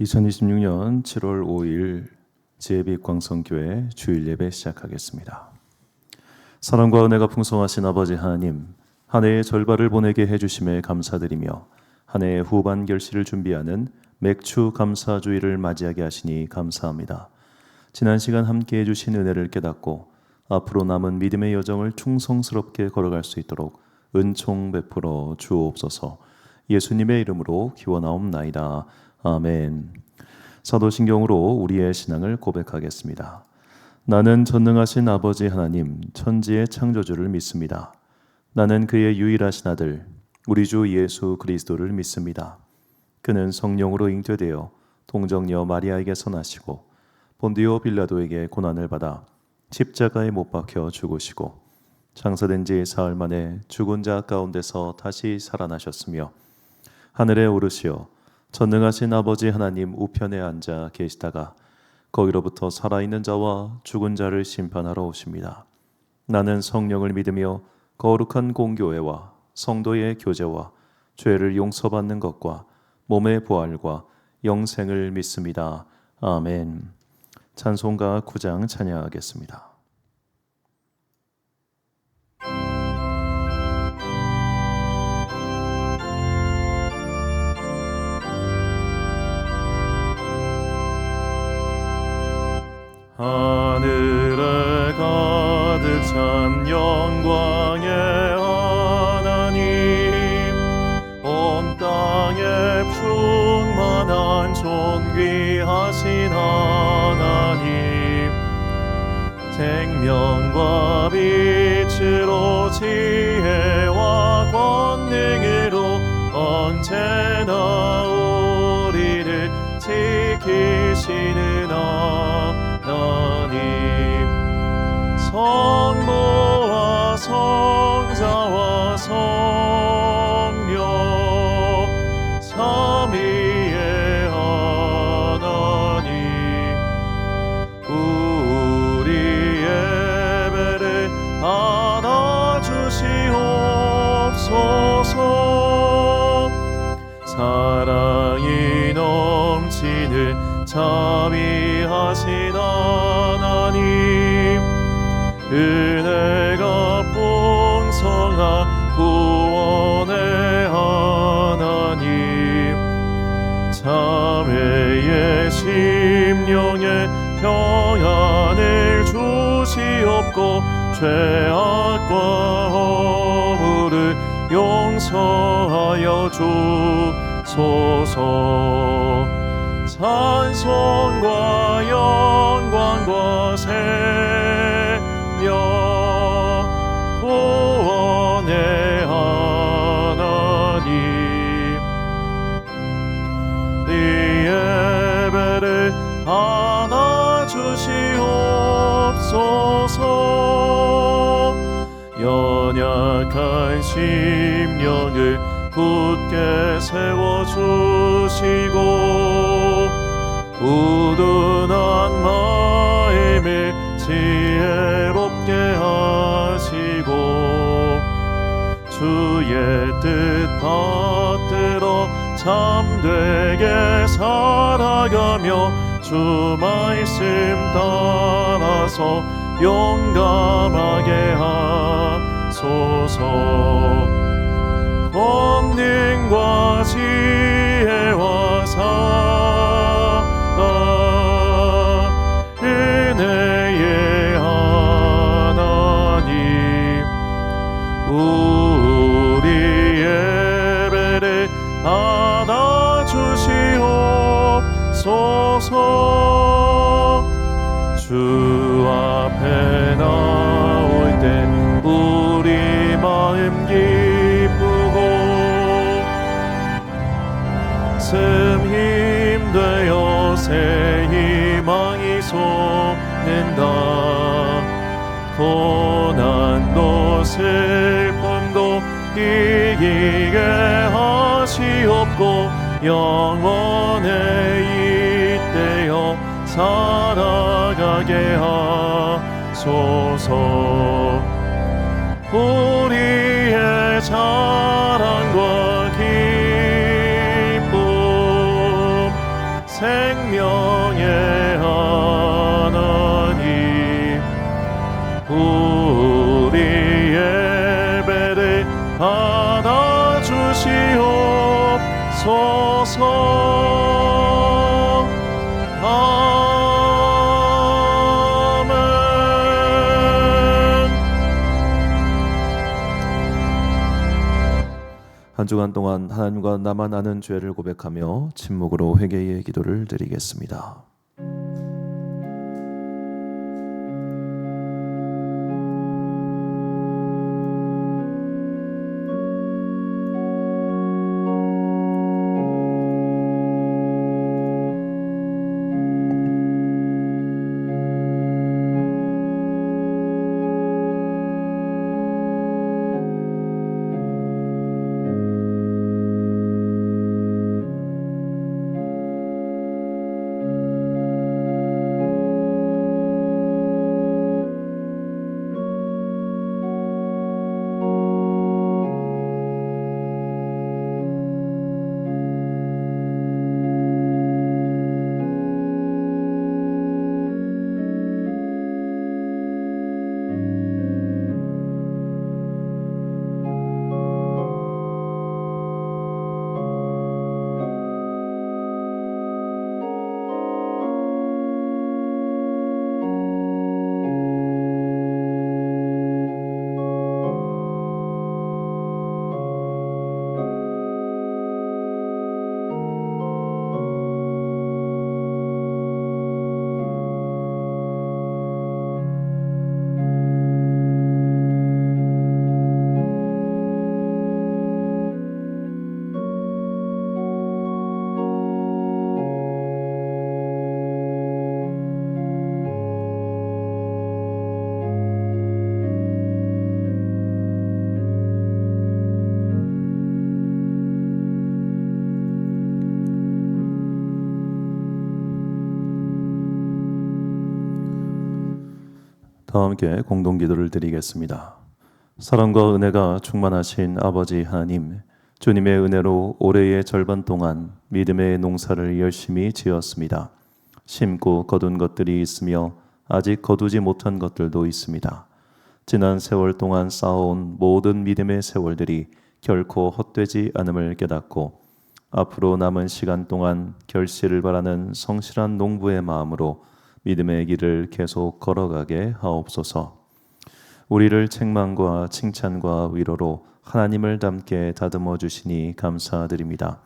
2026년 7월 5일 지혜빛 광성교회 주일 예배 시작하겠습니다. 사랑과 은혜가 풍성하신 아버지 하나님, 한 해의 절반을 보내게 해주심에 감사드리며 한 해의 후반 결실을 준비하는 맥주 감사주일을 맞이하게 하시니 감사합니다. 지난 시간 함께 해주신 은혜를 깨닫고 앞으로 남은 믿음의 여정을 충성스럽게 걸어갈 수 있도록 은총 베풀어 주옵소서. 예수님의 이름으로 기원하옵나이다. 아멘. 사도신경으로 우리의 신앙을 고백하겠습니다. 나는 전능하신 아버지 하나님, 천지의 창조주를 믿습니다. 나는 그의 유일하신 아들, 우리 주 예수 그리스도를 믿습니다. 그는 성령으로 잉태되어 동정녀 마리아에게서 나시고 본디오 빌라도에게 고난을 받아 십자가에 못 박혀 죽으시고 장사된 지 사흘 만에 죽은 자 가운데서 다시 살아나셨으며 하늘에 오르시어 전능하신 아버지 하나님 우편에 앉아 계시다가 거기로부터 살아있는 자와 죽은 자를 심판하러 오십니다. 나는 성령을 믿으며 거룩한 공교회와 성도의 교제와 죄를 용서받는 것과 몸의 부활과 영생을 믿습니다. 아멘. 찬송가 9장 찬양하겠습니다. 하늘에 가득 찬 영광의 하나님, 온 땅에 충만한 존귀하신 하나님, 생명과 빛으로 지혜와 권능으로 언제나 우리를 지키시는 하나님, 성모와 성자와 성령 삼위의 하나님, 우리 예배를 받아주시옵소서. 사랑이 넘치는 자비하신 하나님, 은혜가 풍성한 구원의 하나님, 자매의 심령에 평안을 주시옵고 죄악과 허물을 용서하여 주소서. 찬송과 영광과 생명 구원의 하나님, 네 예배를 받아주시옵소서. 연약한 심령을 굳게 세워주시고 우둔한 마음을 지혜롭게 하시고 주의 뜻 받들어 참되게 살아가며 주 말씀 따라서 용감하게 하소서. 권능과 지혜와 사랑 은혜의 하나님, 우리 예배를 받아주시옵소서. 주 앞에 나올 때 우리 마음 힘되어 새 희망이 솟는다. 고난도 슬픔도 이기게 하시옵고 영원에 잇대어 살아가게 하소서. 우리의 자랑과 기쁨 생명의 하나님, 우리 예배를 받아주시옵소서. 아멘. 한 주간 동안 하나님과 나만 아는 죄를 고백하며 침묵으로 회개의 기도를 드리겠습니다. 다 함께 공동기도를 드리겠습니다. 사랑과 은혜가 충만하신 아버지 하나님, 주님의 은혜로 올해의 절반 동안 믿음의 농사를 열심히 지었습니다. 심고 거둔 것들이 있으며 아직 거두지 못한 것들도 있습니다. 지난 세월 동안 쌓아온 모든 믿음의 세월들이 결코 헛되지 않음을 깨닫고 앞으로 남은 시간 동안 결실을 바라는 성실한 농부의 마음으로 믿음의 길을 계속 걸어가게 하옵소서. 우리를 책망과 칭찬과 위로로 하나님을 닮게 다듬어 주시니 감사드립니다.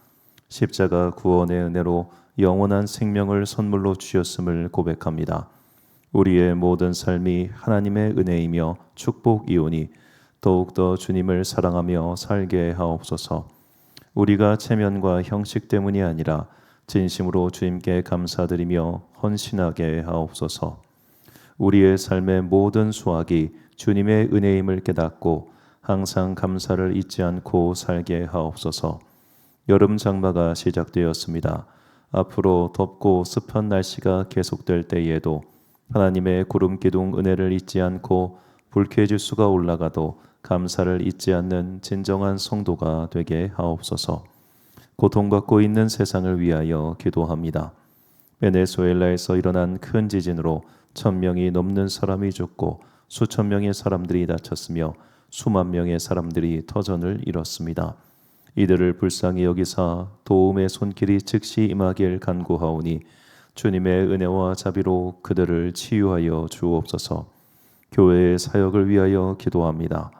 십자가 구원의 은혜로 영원한 생명을 선물로 주셨음을 고백합니다. 우리의 모든 삶이 하나님의 은혜이며 축복이오니 더욱더 주님을 사랑하며 살게 하옵소서. 우리가 체면과 형식 때문이 아니라 진심으로 주님께 감사드리며 헌신하게 하옵소서. 우리의 삶의 모든 수확이 주님의 은혜임을 깨닫고 항상 감사를 잊지 않고 살게 하옵소서. 여름 장마가 시작되었습니다. 앞으로 덥고 습한 날씨가 계속될 때에도 하나님의 구름 기둥 은혜를 잊지 않고 불쾌지수가 올라가도 감사를 잊지 않는 진정한 성도가 되게 하옵소서. 고통받고 있는 세상을 위하여 기도합니다. 베네수엘라에서 일어난 큰 지진으로 1000명이 넘는 사람이 죽고 수천 명의 사람들이 다쳤으며 수만 명의 사람들이 터전을 잃었습니다. 이들을 불쌍히 여기사 도움의 손길이 즉시 임하길 간구하오니 주님의 은혜와 자비로 그들을 치유하여 주옵소서. 교회의 사역을 위하여 기도합니다.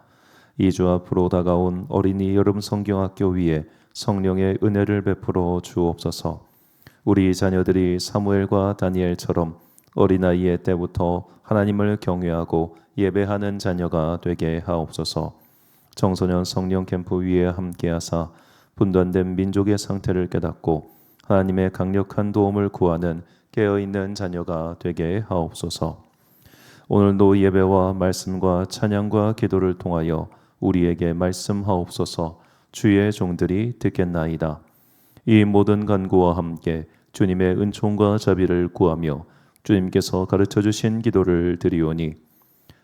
2주 앞으로 다가온 어린이 여름 성경학교 위에 성령의 은혜를 베풀어 주옵소서. 우리 자녀들이 사무엘과 다니엘처럼 어린아이의 때부터 하나님을 경외하고 예배하는 자녀가 되게 하옵소서. 청소년 성령 캠프 위에 함께하사 분단된 민족의 상태를 깨닫고 하나님의 강력한 도움을 구하는 깨어있는 자녀가 되게 하옵소서. 오늘도 예배와 말씀과 찬양과 기도를 통하여 우리에게 말씀하옵소서. 주의 종들이 듣겠나이다. 이 모든 간구와 함께 주님의 은총과 자비를 구하며 주님께서 가르쳐 주신 기도를 드리오니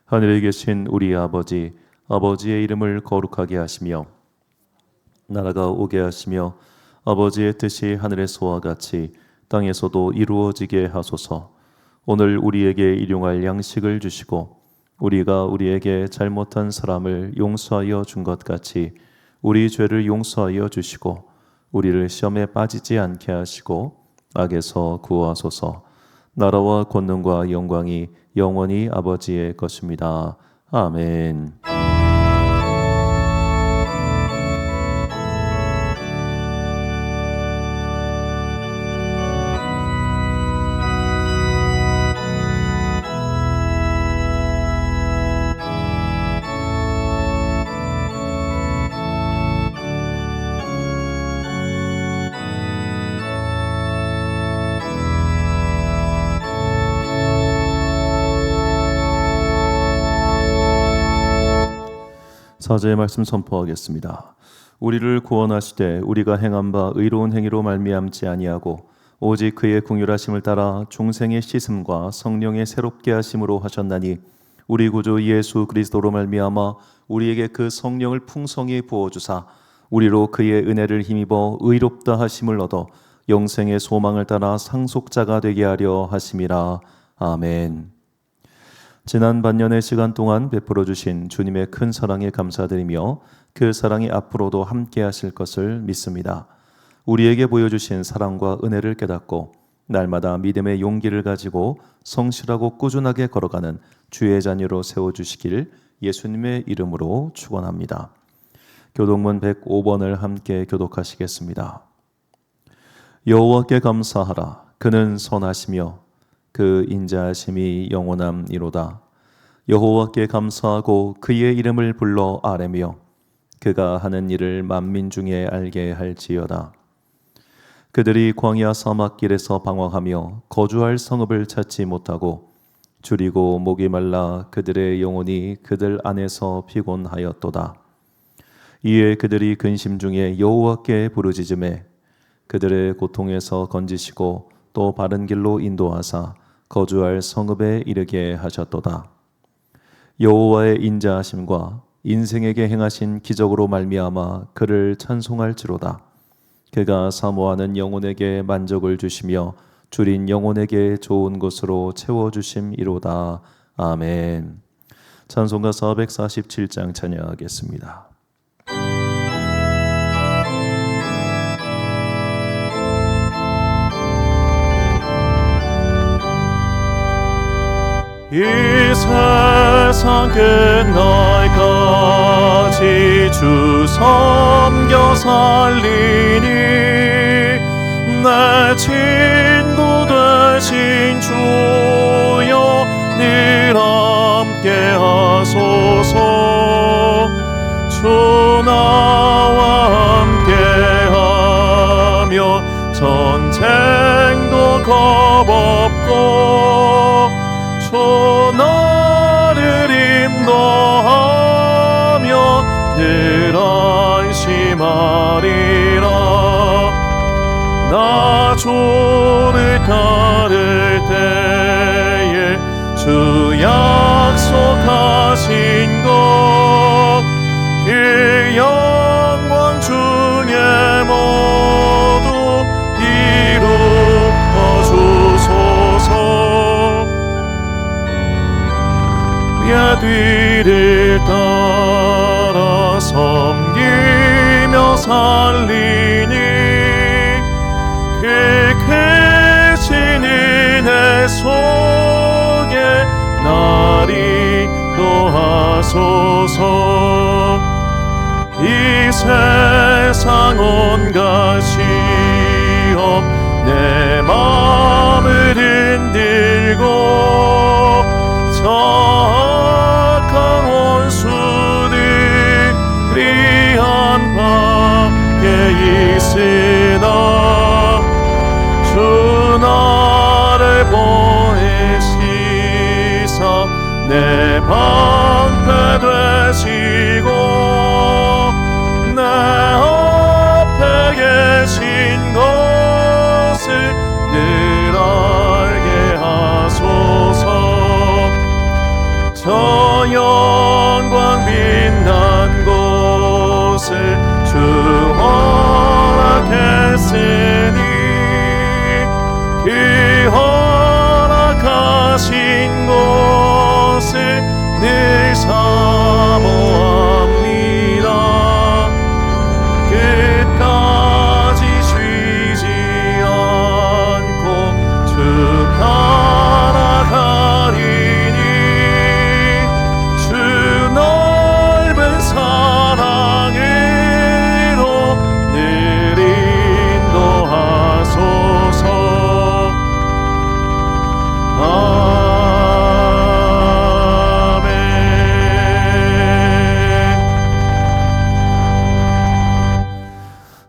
하늘에 계신 우리 아버지, 아버지의 이름을 거룩하게 하시며 나라가 오게 하시며 아버지의 뜻이 하늘에서와 같이 땅에서도 이루어지게 하소서. 오늘 우리에게 일용할 양식을 주시고 우리가 우리에게 잘못한 사람을 용서하여 준 것 같이 우리 죄를 용서하여 주시고 우리를 시험에 빠지지 않게 하시고 악에서 구하소서. 나라와 권능과 영광이 영원히 아버지의 것입니다. 아멘. 사제의 말씀 선포하겠습니다. 우리를 구원하시되 우리가 행한 바 의로운 행위로 말미암지 아니하고 오직 그의 긍휼하심을 따라 중생의 씻음과 성령의 새롭게 하심으로 하셨나니 우리 구주 예수 그리스도로 말미암아 우리에게 그 성령을 풍성히 부어주사 우리로 그의 은혜를 힘입어 의롭다 하심을 얻어 영생의 소망을 따라 상속자가 되게 하려 하심이라. 아멘. 지난 반년의 시간 동안 베풀어 주신 주님의 큰 사랑에 감사드리며 그 사랑이 앞으로도 함께 하실 것을 믿습니다. 우리에게 보여주신 사랑과 은혜를 깨닫고 날마다 믿음의 용기를 가지고 성실하고 꾸준하게 걸어가는 주의 자녀로 세워주시길 예수님의 이름으로 축원합니다. 교독문 105번을 함께 교독하시겠습니다. 여호와께 감사하라. 그는 선하시며 그 인자하심이 영원함이로다. 여호와께 감사하고 그의 이름을 불러 아뢰며 그가 하는 일을 만민 중에 알게 할지어다. 그들이 광야 사막길에서 방황하며 거주할 성읍을 찾지 못하고 줄이고 목이 말라 그들의 영혼이 그들 안에서 피곤하였도다. 이에 그들이 근심 중에 여호와께 부르짖음에 그들의 고통에서 건지시고 또 바른 길로 인도하사 거주할 성읍에 이르게 하셨도다. 여호와의 인자하심과 인생에게 행하신 기적으로 말미암아 그를 찬송할지로다. 그가 사모하는 영혼에게 만족을 주시며 줄인 영혼에게 좋은 것으로 채워주심이로다. 아멘. 찬송가 447장 찬양하겠습니다. 이 세상 끝날까지 주 섬겨 살리니 내 친구 되신 주여 늘 함께 하소서. 주 나와 함께 하며 전쟁도 겁없고 주 나를 인도하며 늘 안심하리라. 나 주를 따를 때에 주 약속하신 것 그 영광 중에 모두 이루어 주소서. 뒤를 따라 섬기며 살리니 그 크신 은혜 속에 나리 노하소서. 이 세상 온갖 시험 내 마음을 흔들고 악한 원수들이 안팎에 있으나 주 나를 보내시사 내 방패 되시고 내 앞에 계신 것을 늘 알게 하소서. 저 영광 빛난 곳을 주 허락했으니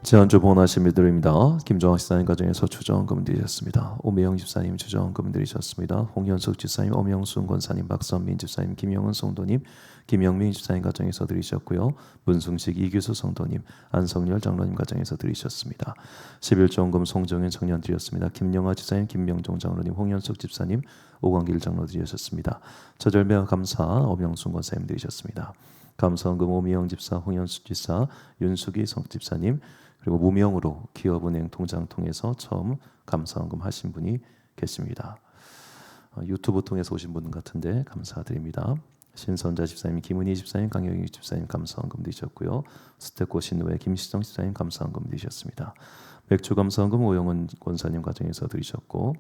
지난주 보내신 분들입니다. 김정학 집사님 가정에서 주정금 드리셨습니다. 오미영 집사님 주정금 드리셨습니다. 홍현숙 집사님, 엄영순 권사님, 박선민 집사님, 김영은 성도님, 김영민 집사님 가정에서 드리셨고요. 문승식 이규수 성도님, 안성열 장로님 가정에서 드리셨습니다. 11조금 송정현 청년 드렸습니다. 김영아 집사님, 김명종 장로님, 홍현숙 집사님, 오광길 장로 드리셨습니다. 저절매와 감사 엄영순 권사님 드리셨습니다. 감사원금 오미영 집사, 홍현숙 집사, 윤숙이 성 집사님, 그리고 무명으로 기업은행 통장 통해서 처음 감사원금 하신 분이 계십니다. 유튜브 통해서 오신 분 같은데 감사드립니다. 신선자 집사님, 김은희 집사님, 강영희 집사님 감사원금 드리셨고요. 스테코 신우회 김시정 집사님 감사원금 드리셨습니다. 맥주 감사원금 오영은 권사님 가정에서 드리셨고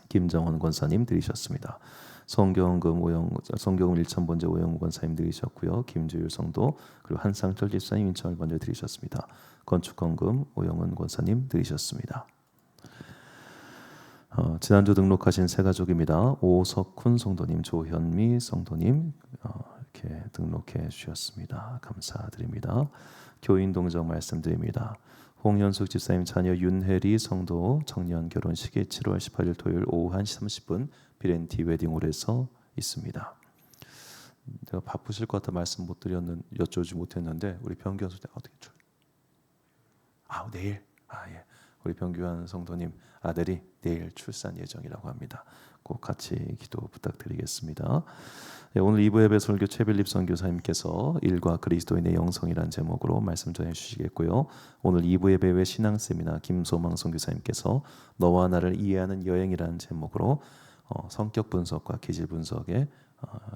김정원 권사님 드리셨습니다. 성경금 1,000번째 오영 권사님 드리셨고요. 김주율 성도 그리고 한상철 집사님 인천을 먼저 드리셨습니다. 건축헌금 오영은 권사님 드리셨습니다. 지난주 등록하신 세 가족입니다. 오석훈 성도님, 조현미 성도님 이렇게 등록해 주셨습니다. 감사드립니다. 교인 동정 말씀드립니다. 홍현숙 집사님 자녀 윤혜리 성도 청년 결혼식이 7월 18일 토요일 오후 1시 30분 비렌티 웨딩홀에서 있습니다. 제가 바쁘실 것 같아 말씀 못 드렸는 여쭤보지 못했는데 우리 병규환 성도님 어떻게 내일 예. 우리 병규환 성도님 아들이 내일 출산 예정이라고 합니다. 꼭 같이 기도 부탁드리겠습니다. 오늘 2부 예배 설교 최빌립 선교사님께서 일과 그리스도인의 영성이라는 제목으로 말씀 전해 주시겠고요. 오늘 2부 예배 외 신앙 세미나 김소망 선교사님께서 너와 나를 이해하는 여행이라는 제목으로 성격 분석과 기질 분석의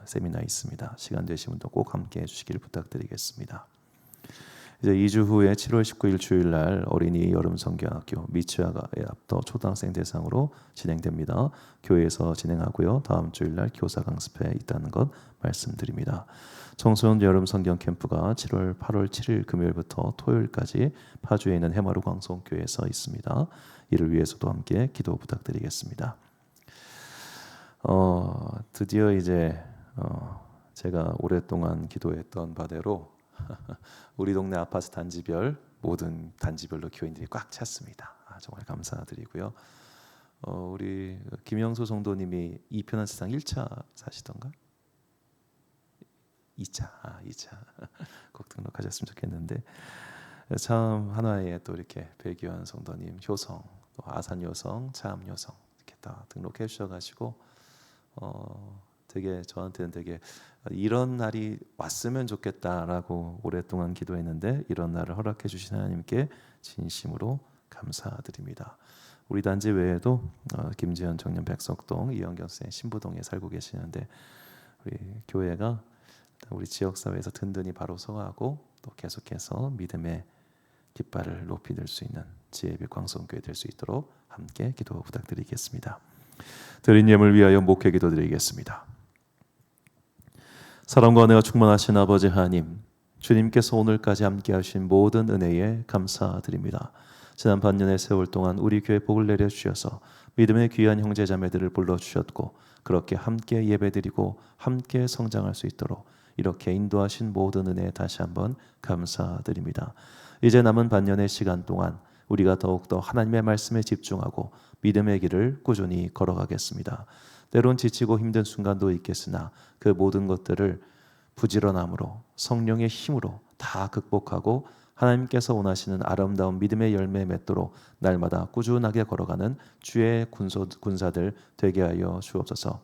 세미나 있습니다. 시간 되시면 또 꼭 함께 해주시길 부탁드리겠습니다. 이제 2주 후에 7월 19일 주일날 어린이 여름 성경학교 미츠아가의 앞터 초등학생 대상으로 진행됩니다. 교회에서 진행하고요. 다음 주일날 교사 강습회 있다는 것 말씀드립니다. 청소년 여름 성경 캠프가 8월 7일 금요일부터 토요일까지 파주에 있는 해마루 광성교회에서 있습니다. 이를 위해서도 함께 기도 부탁드리겠습니다. 드디어 이제 제가 오랫동안 기도했던 바대로 우리 동네 아파트 단지별 모든 단지별로 교인들이 꽉 찼습니다. 정말 감사드리고요. 우리 김영수 성도님이 이편한 세상 1차 사시던가? 2차 꼭 등록하셨으면 좋겠는데 참 하나의 또 이렇게 배기환 성도님 효성 또 아산 요성 참 요성 이렇게 다 등록해 주셔가지고 되게 저한테는 되게 이런 날이 왔으면 좋겠다라고 오랫동안 기도했는데 이런 날을 허락해 주신 하나님께 진심으로 감사드립니다. 우리 단지 외에도 김지현 청년 백석동, 이영경 쌤 신부동에 살고 계시는데 우리 교회가 우리 지역사회에서 든든히 바로 서가고 또 계속해서 믿음의 깃발을 높이 들 수 있는 지혜빛 광성교회 될 수 있도록 함께 기도 부탁드리겠습니다. 드린 예물 위하여 목회 기도 드리겠습니다. 사랑과 은혜가 충만하신 아버지 하나님, 주님께서 오늘까지 함께 하신 모든 은혜에 감사드립니다. 지난 반년의 세월 동안 우리 교회 복을 내려주셔서 믿음의 귀한 형제자매들을 불러주셨고 그렇게 함께 예배드리고 함께 성장할 수 있도록 이렇게 인도하신 모든 은혜에 다시 한번 감사드립니다. 이제 남은 반년의 시간 동안 우리가 더욱더 하나님의 말씀에 집중하고 믿음의 길을 꾸준히 걸어가겠습니다. 때론 지치고 힘든 순간도 있겠으나 그 모든 것들을 부지런함으로 성령의 힘으로 다 극복하고 하나님께서 원하시는 아름다운 믿음의 열매 맺도록 날마다 꾸준하게 걸어가는 주의 군사들 되게 하여 주옵소서.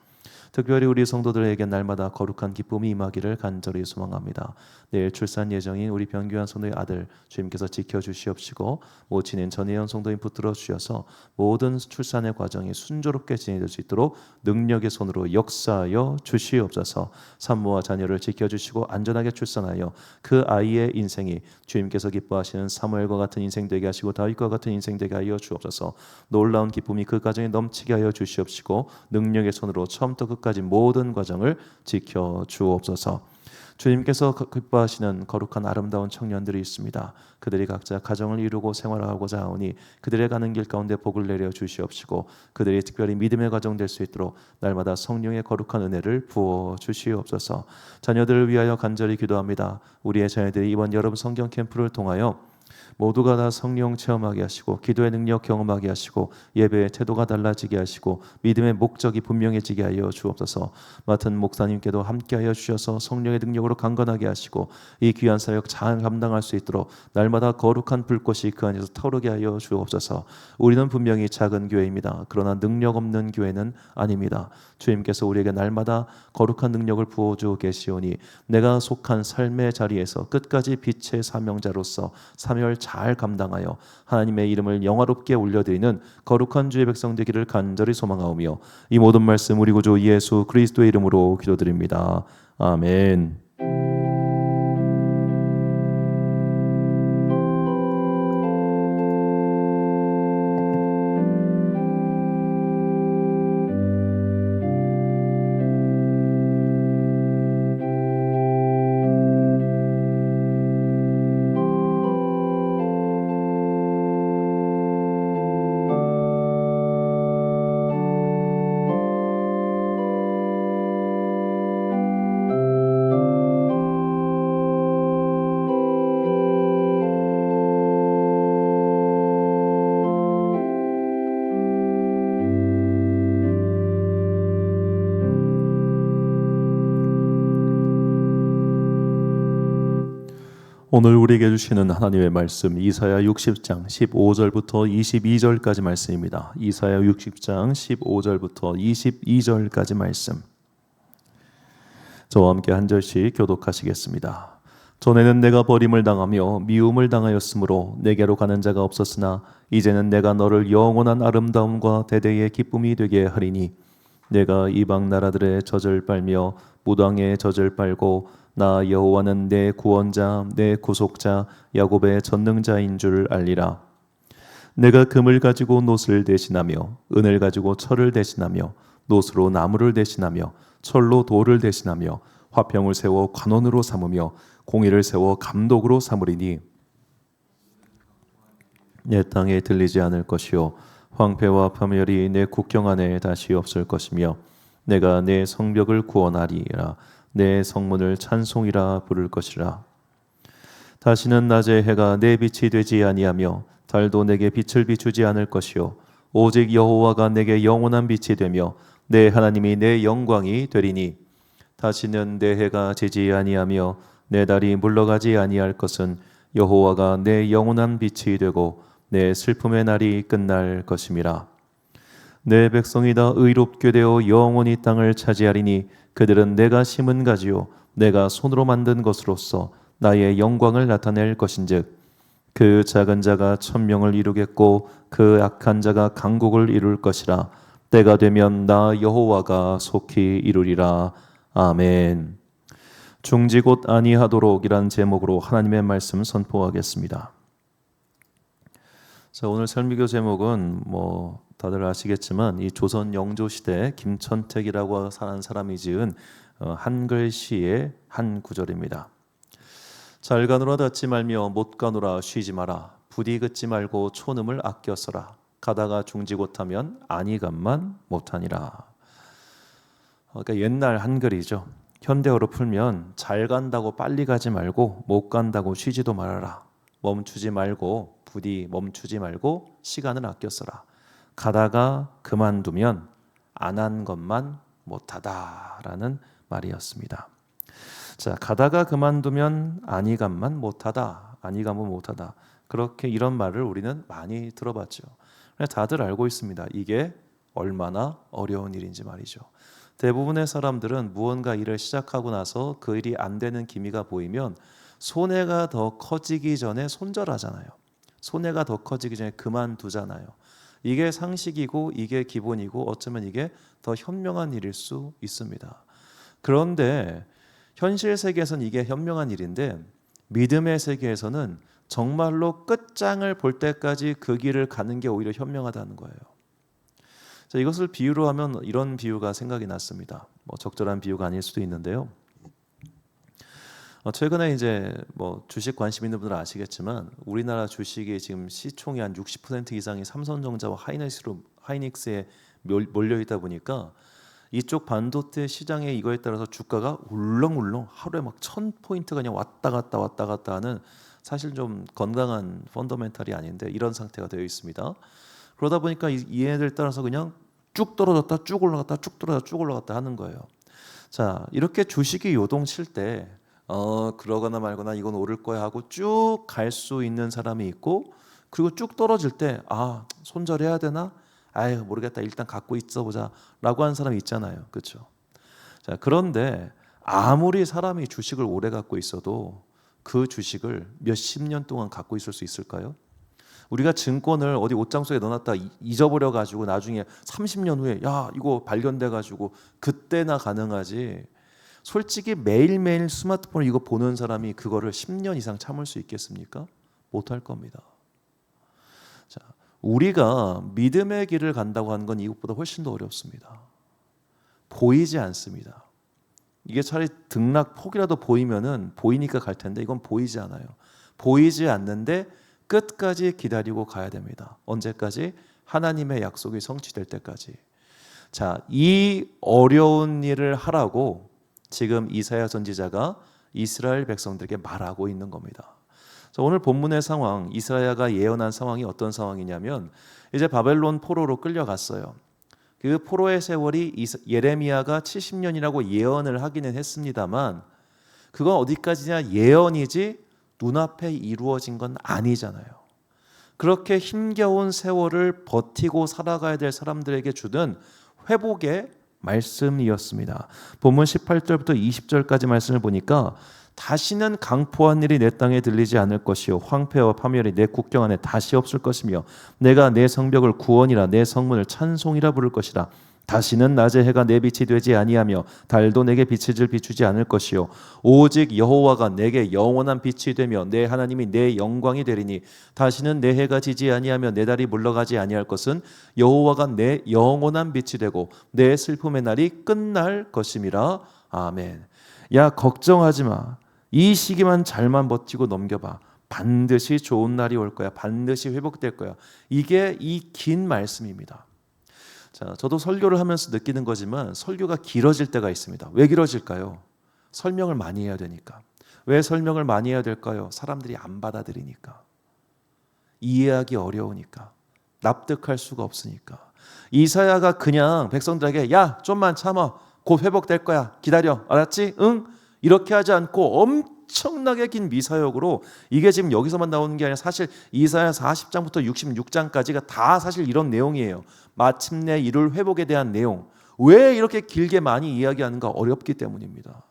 특별히 우리 성도들에게 날마다 거룩한 기쁨이 임하기를 간절히 소망합니다. 내일 출산 예정인 우리 병규환 성도의 아들 주님께서 지켜주시옵시고 모친인 전혜연 성도님 붙들어 주셔서 모든 출산의 과정이 순조롭게 진행될 수 있도록 능력의 손으로 역사하여 주시옵소서. 산모와 자녀를 지켜주시고 안전하게 출산하여 그 아이의 인생이 주님께서 기뻐하시는 사무엘과 같은 인생 되게 하시고 다윗과 같은 인생 되게 하여 주옵소서. 놀라운 기쁨이 그 가정에 넘치게 하여 주시옵시고 능력의 손으로 처음부터 끝까지 모든 과정을 지켜 주옵소서. 주님께서 기뻐하시는 거룩한 아름다운 청년들이 있습니다. 그들이 각자 가정을 이루고 생활하고자 하오니 그들의 가는 길 가운데 복을 내려 주시옵시고 그들이 특별히 믿음의 과정 될 수 있도록 날마다 성령의 거룩한 은혜를 부어 주시옵소서. 자녀들을 위하여 간절히 기도합니다. 우리의 자녀들이 이번 여름 성경 캠프를 통하여 모두가 다 성령 체험하게 하시고 기도의 능력 경험하게 하시고 예배의 태도가 달라지게 하시고 믿음의 목적이 분명해지게 하여 주옵소서. 맡은 목사님께도 함께하여 주셔서 성령의 능력으로 강건하게 하시고 이 귀한 사역 잘 감당할 수 있도록 날마다 거룩한 불꽃이 그 안에서 타오르게 하여 주옵소서. 우리는 분명히 작은 교회입니다. 그러나 능력 없는 교회는 아닙니다. 주님께서 우리에게 날마다 거룩한 능력을 부어주고 계시오니 내가 속한 삶의 자리에서 끝까지 빛의 사명자로서 사명을 잘 감당하여 하나님의 이름을 영화롭게 올려드리는 거룩한 주의 백성 되기를 간절히 소망하오며 이 모든 말씀 우리 구주 예수 그리스도의 이름으로 기도드립니다. 아멘. 오늘 우리에게 주시는 하나님의 말씀 이사야 60장 15절부터 22절까지 말씀입니다. 이사야 60장 15절부터 22절까지 말씀. 저와 함께 한 절씩 교독하시겠습니다. 전에는 내가 버림을 당하며 미움을 당하였으므로 내게로 가는 자가 없었으나 이제는 내가 너를 영원한 아름다움과 대대의 기쁨이 되게 하리니 내가 이방 나라들의 젖을 빨며 무당의 젖을 빨고 나 여호와는 내 구원자 내 구속자 야곱의 전능자인 줄 알리라. 내가 금을 가지고 놋을 대신하며 은을 가지고 철을 대신하며 놋으로 나무를 대신하며 철로 돌을 대신하며 화평을 세워 관원으로 삼으며 공의를 세워 감독으로 삼으리니 내 땅에 들리지 않을 것이요 황폐와 파멸이 내 국경 안에 다시 없을 것이며 내가 내 성벽을 구원하리라. 내 성문을 찬송이라 부를 것이라. 다시는 낮의 해가 내 빛이 되지 아니하며 달도 내게 빛을 비추지 않을 것이요 오직 여호와가 내게 영원한 빛이 되며 내 하나님이 내 영광이 되리니 다시는 내 해가 지지 아니하며 내 달이 물러가지 아니할 것은 여호와가 내 영원한 빛이 되고 내 슬픔의 날이 끝날 것임이라. 내 백성이 다 의롭게 되어 영원히 땅을 차지하리니 그들은 내가 심은 가지요 내가 손으로 만든 것으로서 나의 영광을 나타낼 것인즉 그 작은 자가 천명을 이루겠고 그 악한 자가 강국을 이룰 것이라. 때가 되면 나 여호와가 속히 이루리라. 아멘. 중지곧 아니하도록이란 제목으로 하나님의 말씀 선포하겠습니다. 자, 오늘 설미교 제목은 다들 아시겠지만 이 조선 영조 시대 김천택이라고 하는 사람이 지은 한글 시의 한 구절입니다. 잘 가노라 닫지 말며 못 가노라 쉬지 마라. 부디 긋지 말고 촌음을 아껴 써라. 가다가 중지못하면 아니감만 못하니라. 그러니까 옛날 한글이죠. 현대어로 풀면 잘 간다고 빨리 가지 말고 못 간다고 쉬지도 말아라. 멈추지 말고 부디 멈추지 말고 시간을 아껴 써라. 가다가 그만두면 안 한 것만 못하다라는 말이었습니다. 자, 가다가 그만두면 아니감만 못하다. 아니감은 못하다. 그렇게 이런 말을 우리는 많이 들어봤죠. 다들 알고 있습니다. 이게 얼마나 어려운 일인지 말이죠. 대부분의 사람들은 무언가 일을 시작하고 나서 그 일이 안 되는 기미가 보이면 손해가 더 커지기 전에 손절하잖아요. 손해가 더 커지기 전에 그만두잖아요. 이게 상식이고 이게 기본이고 어쩌면 이게 더 현명한 일일 수 있습니다. 그런데 현실 세계에서는 이게 현명한 일인데 믿음의 세계에서는 정말로 끝장을 볼 때까지 그 길을 가는 게 오히려 현명하다는 거예요. 자, 이것을 비유로 하면 이런 비유가 생각이 났습니다. 적절한 비유가 아닐 수도 있는데요. 최근에 이제 주식 관심 있는 분들은 아시겠지만 우리나라 주식이 지금 시총이 한 60% 이상이 삼성전자와 하이닉스에 몰려 있다 보니까 이쪽 반도체 시장의 이거에 따라서 주가가 울렁울렁 하루에 막 1000포인트가 그냥 왔다 갔다 하는 사실 좀 건강한 펀더멘탈이 아닌데 이런 상태가 되어 있습니다. 그러다 보니까 이 애들 따라서 그냥 쭉 떨어졌다 쭉 올라갔다 쭉 떨어졌다 쭉 올라갔다 하는 거예요. 자, 이렇게 주식이 요동칠 때 그러거나 말거나 이건 오를 거야 하고 쭉 갈 수 있는 사람이 있고, 그리고 쭉 떨어질 때 손절해야 되나? 아유 모르겠다 일단 갖고 있어 보자 라고 하는 사람이 있잖아요. 그렇죠? 자, 그런데 아무리 사람이 주식을 오래 갖고 있어도 그 주식을 몇십 년 동안 갖고 있을 수 있을까요? 우리가 증권을 어디 옷장 속에 넣어놨다 잊어버려 가지고 나중에 30년 후에 야 이거 발견돼 가지고 그때나 가능하지, 솔직히 매일매일 스마트폰을 이거 보는 사람이 그거를 10년 이상 참을 수 있겠습니까? 못할 겁니다. 자, 우리가 믿음의 길을 간다고 하는 건 이것보다 훨씬 더 어렵습니다. 보이지 않습니다. 이게 차라리 등락폭이라도 보이면은 보이니까 갈 텐데 이건 보이지 않아요. 보이지 않는데 끝까지 기다리고 가야 됩니다. 언제까지? 하나님의 약속이 성취될 때까지. 자, 이 어려운 일을 하라고 지금 이사야 선지자가 이스라엘 백성들에게 말하고 있는 겁니다. 자, 오늘 본문의 상황, 이사야가 예언한 상황이 어떤 상황이냐면 이제 바벨론 포로로 끌려갔어요. 그 포로의 세월이 예레미야가 70년이라고 예언을 하기는 했습니다만 그건 어디까지냐 예언이지 눈앞에 이루어진 건 아니잖아요. 그렇게 힘겨운 세월을 버티고 살아가야 될 사람들에게 주는 회복의 말씀이었습니다. 본문 18절부터 20절까지 말씀을 보니까 다시는 강포한 일이 내 땅에 들리지 않을 것이요 황폐와 파멸이 내 국경 안에 다시 없을 것이며 내가 내 성벽을 구원이라 내 성문을 찬송이라 부를 것이라. 다시는 낮에 해가 내 빛이 되지 아니하며 달도 내게 빛을 비추지 않을 것이요 오직 여호와가 내게 영원한 빛이 되며 내 하나님이 내 영광이 되리니 다시는 내 해가 지지 아니하며 내 달이 물러가지 아니할 것은 여호와가 내 영원한 빛이 되고 내 슬픔의 날이 끝날 것임이라. 아멘. 야 걱정하지 마. 이 시기만 잘만 버티고 넘겨봐. 반드시 좋은 날이 올 거야. 반드시 회복될 거야. 이게 이 긴 말씀입니다. 자, 저도 설교를 하면서 느끼는 거지만 설교가 길어질 때가 있습니다. 왜 길어질까요? 설명을 많이 해야 되니까. 왜 설명을 많이 해야 될까요? 사람들이 안 받아들이니까. 이해하기 어려우니까. 납득할 수가 없으니까. 이사야가 그냥 백성들에게 야 좀만 참아. 곧 회복될 거야. 기다려. 알았지? 응? 이렇게 하지 않고 엄청나게 긴 미사역으로, 이게 지금 여기서만 나오는 게 아니라 사실 이사야 40장부터 66장까지가 다 사실 이런 내용이에요. 마침내 이룰 회복에 대한 내용. 왜 이렇게 길게 많이 이야기하는가? 어렵기 때문입니다.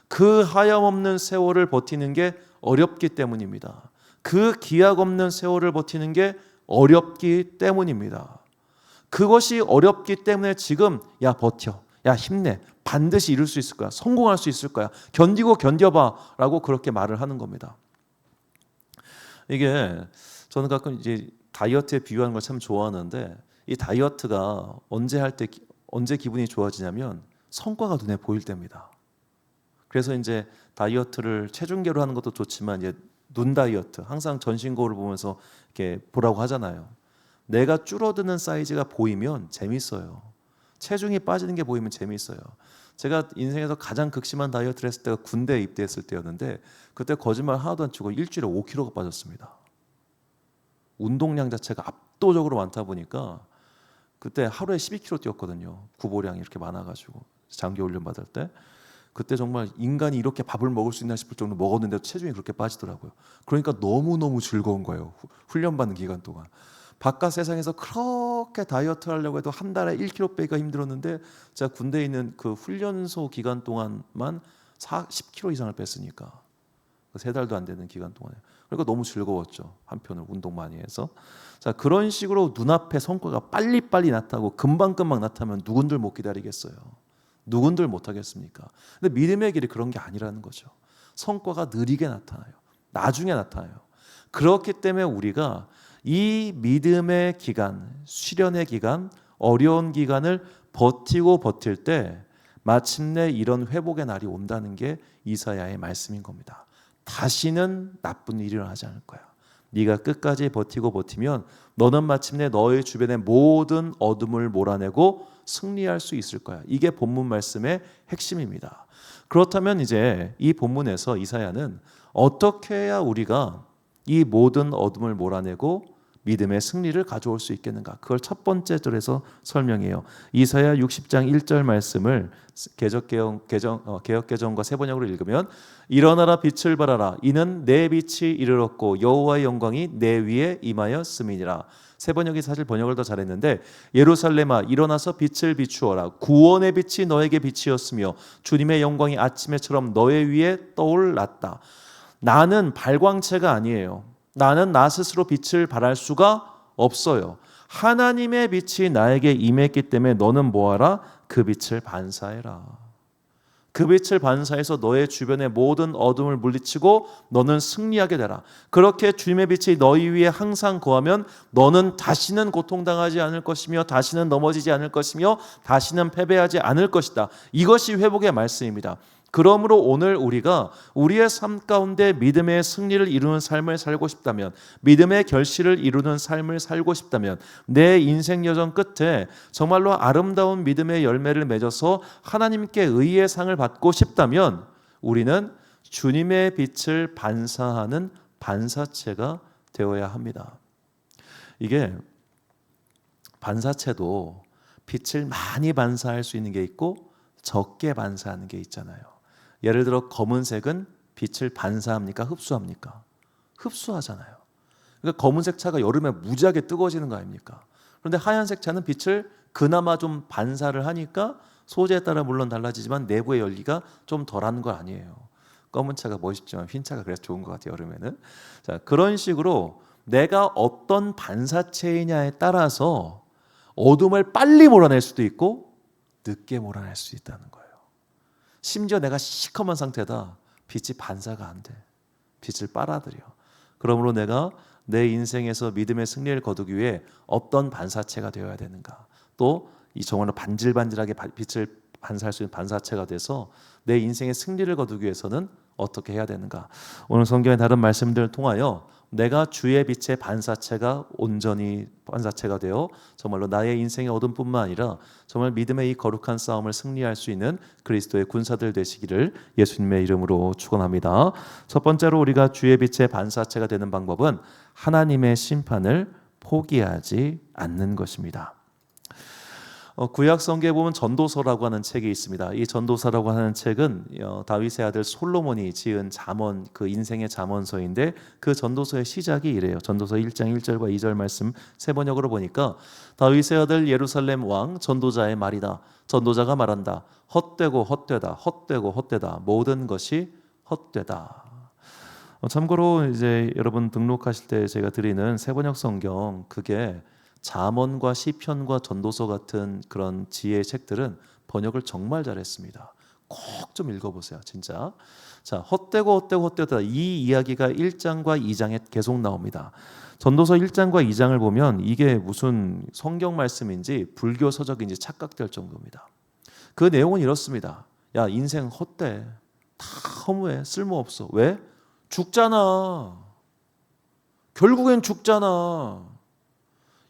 그 하염없는 세월을 버티는 게 어렵기 때문입니다. 그 기약 없는 세월을 버티는 게 어렵기 때문입니다. 그것이 어렵기 때문에 지금 야 버텨, 야 힘내, 반드시 이룰 수 있을 거야, 성공할 수 있을 거야, 견디고 견뎌봐 라고 그렇게 말을 하는 겁니다. 이게 저는 가끔 이제 다이어트에 비유하는 걸 참 좋아하는데, 이 다이어트가 언제 기분이 좋아지냐면 성과가 눈에 보일 때입니다. 그래서 이제 다이어트를 체중계로 하는 것도 좋지만 이제 눈 다이어트, 항상 전신 거울을 보면서 이렇게 보라고 하잖아요. 내가 줄어드는 사이즈가 보이면 재밌어요. 체중이 빠지는 게 보이면 재밌어요. 제가 인생에서 가장 극심한 다이어트를 했을 때가 군대에 입대했을 때였는데 그때 거짓말 하나도 안 치고 일주일에 5kg가 빠졌습니다. 운동량 자체가 압도적으로 많다 보니까 그때 하루에 12kg 뛰었거든요. 구보량이 이렇게 많아가지고 장기 훈련 받을 때. 그때 정말 인간이 이렇게 밥을 먹을 수 있나 싶을 정도로 먹었는데도 체중이 그렇게 빠지더라고요. 그러니까 너무너무 즐거운 거예요. 훈련받는 기간 동안. 바깥 세상에서 그렇게 다이어트 하려고 해도 한 달에 1kg 빼기가 힘들었는데 제가 군대에 있는 그 훈련소 기간 동안만 10kg 이상을 뺐으니까 3달도 안 되는 기간 동안에. 그러니까 너무 즐거웠죠. 한편으로 운동 많이 해서. 자, 그런 식으로 눈앞에 성과가 빨리빨리 나타나고 금방금방 나타나면 누군들 못 기다리겠어요. 누군들 못 하겠습니까? 근데 믿음의 길이 그런 게 아니라는 거죠. 성과가 느리게 나타나요. 나중에 나타나요. 그렇기 때문에 우리가 이 믿음의 기간, 시련의 기간, 어려운 기간을 버티고 버틸 때 마침내 이런 회복의 날이 온다는 게 이사야의 말씀인 겁니다. 다시는 나쁜 일이 일어나지 않을 거야. 네가 끝까지 버티고 버티면 너는 마침내 너의 주변의 모든 어둠을 몰아내고 승리할 수 있을 거야. 이게 본문 말씀의 핵심입니다. 그렇다면 이제 이 본문에서 이사야는 어떻게 해야 우리가 이 모든 어둠을 몰아내고 믿음의 승리를 가져올 수 있겠는가? 그걸 첫 번째 절에서 설명해요. 이사야 60장 1절 말씀을 개역개정과 세번역으로 읽으면 일어나라 빛을 발하라 이는 내 빛이 이르렀고 여호와의 영광이 내 위에 임하였음이니라. 세번역이 사실 번역을 더 잘했는데 예루살렘아 일어나서 빛을 비추어라 구원의 빛이 너에게 빛이었으며 주님의 영광이 아침에처럼 너의 위에 떠올랐다. 나는 발광체가 아니에요. 나는 나 스스로 빛을 발할 수가 없어요. 하나님의 빛이 나에게 임했기 때문에 너는 뭐하라? 그 빛을 반사해라. 그 빛을 반사해서 너의 주변의 모든 어둠을 물리치고 너는 승리하게 되라. 그렇게 주님의 빛이 너희 위에 항상 거하면 너는 다시는 고통당하지 않을 것이며 다시는 넘어지지 않을 것이며 다시는 패배하지 않을 것이다. 이것이 회복의 말씀입니다. 그러므로 오늘 우리가 우리의 삶 가운데 믿음의 승리를 이루는 삶을 살고 싶다면, 믿음의 결실을 이루는 삶을 살고 싶다면, 내 인생 여정 끝에 정말로 아름다운 믿음의 열매를 맺어서 하나님께 의의 상을 받고 싶다면 우리는 주님의 빛을 반사하는 반사체가 되어야 합니다. 이게 반사체도 빛을 많이 반사할 수 있는 게 있고 적게 반사하는 게 있잖아요. 예를 들어 검은색은 빛을 반사합니까? 흡수합니까? 흡수하잖아요. 그러니까 검은색 차가 여름에 무지하게 뜨거워지는 거 아닙니까? 그런데 하얀색 차는 빛을 그나마 좀 반사를 하니까 소재에 따라 물론 달라지지만 내부의 열기가 좀 덜한 거 아니에요. 검은 차가 멋있지만 흰 차가 그래서 좋은 것 같아요, 여름에는. 자, 그런 식으로 내가 어떤 반사체이냐에 따라서 어둠을 빨리 몰아낼 수도 있고 늦게 몰아낼 수 있다는 거예요. 심지어 내가 시커먼 상태다. 빛이 반사가 안 돼. 빛을 빨아들여. 그러므로 내가 내 인생에서 믿음의 승리를 거두기 위해 어떤 반사체가 되어야 되는가. 또 이 정말로 반질반질하게 빛을 반사할 수 있는 반사체가 돼서 내 인생의 승리를 거두기 위해서는 어떻게 해야 되는가. 오늘 성경의 다른 말씀들을 통하여 내가 주의 빛의 반사체가 온전히 반사체가 되어 정말로 나의 인생의 어둠뿐만 아니라 정말 믿음의 이 거룩한 싸움을 승리할 수 있는 그리스도의 군사들 되시기를 예수님의 이름으로 축원합니다. 첫 번째로 우리가 주의 빛의 반사체가 되는 방법은 하나님의 심판을 포기하지 않는 것입니다. 구약 성경에 보면 전도서라고 하는 책이 있습니다. 이 전도서라고 하는 책은 다윗의 아들 솔로몬이 지은 잠언, 그 인생의 잠언서인데 그 전도서의 시작이 이래요. 전도서 1장 1절과 2절 말씀 세 번역으로 보니까 다윗의 아들 예루살렘 왕 전도자의 말이다. 전도자가 말한다. 헛되고 헛되다. 헛되고 헛되다. 모든 것이 헛되다. 참고로 이제 여러분 등록하실 때 제가 드리는 세 번역 성경 그게 잠언과 시편과 전도서 같은 그런 지혜의 책들은 번역을 정말 잘했습니다. 꼭 좀 읽어보세요, 진짜. 자, 헛되고 헛되고 헛되다 이 이야기가 1장과 2장에 계속 나옵니다. 전도서 1장과 2장을 보면 이게 무슨 성경 말씀인지 불교 서적인지 착각될 정도입니다. 그 내용은 이렇습니다. 야, 인생 헛돼. 다 허무해. 쓸모없어. 왜? 죽잖아. 결국엔 죽잖아.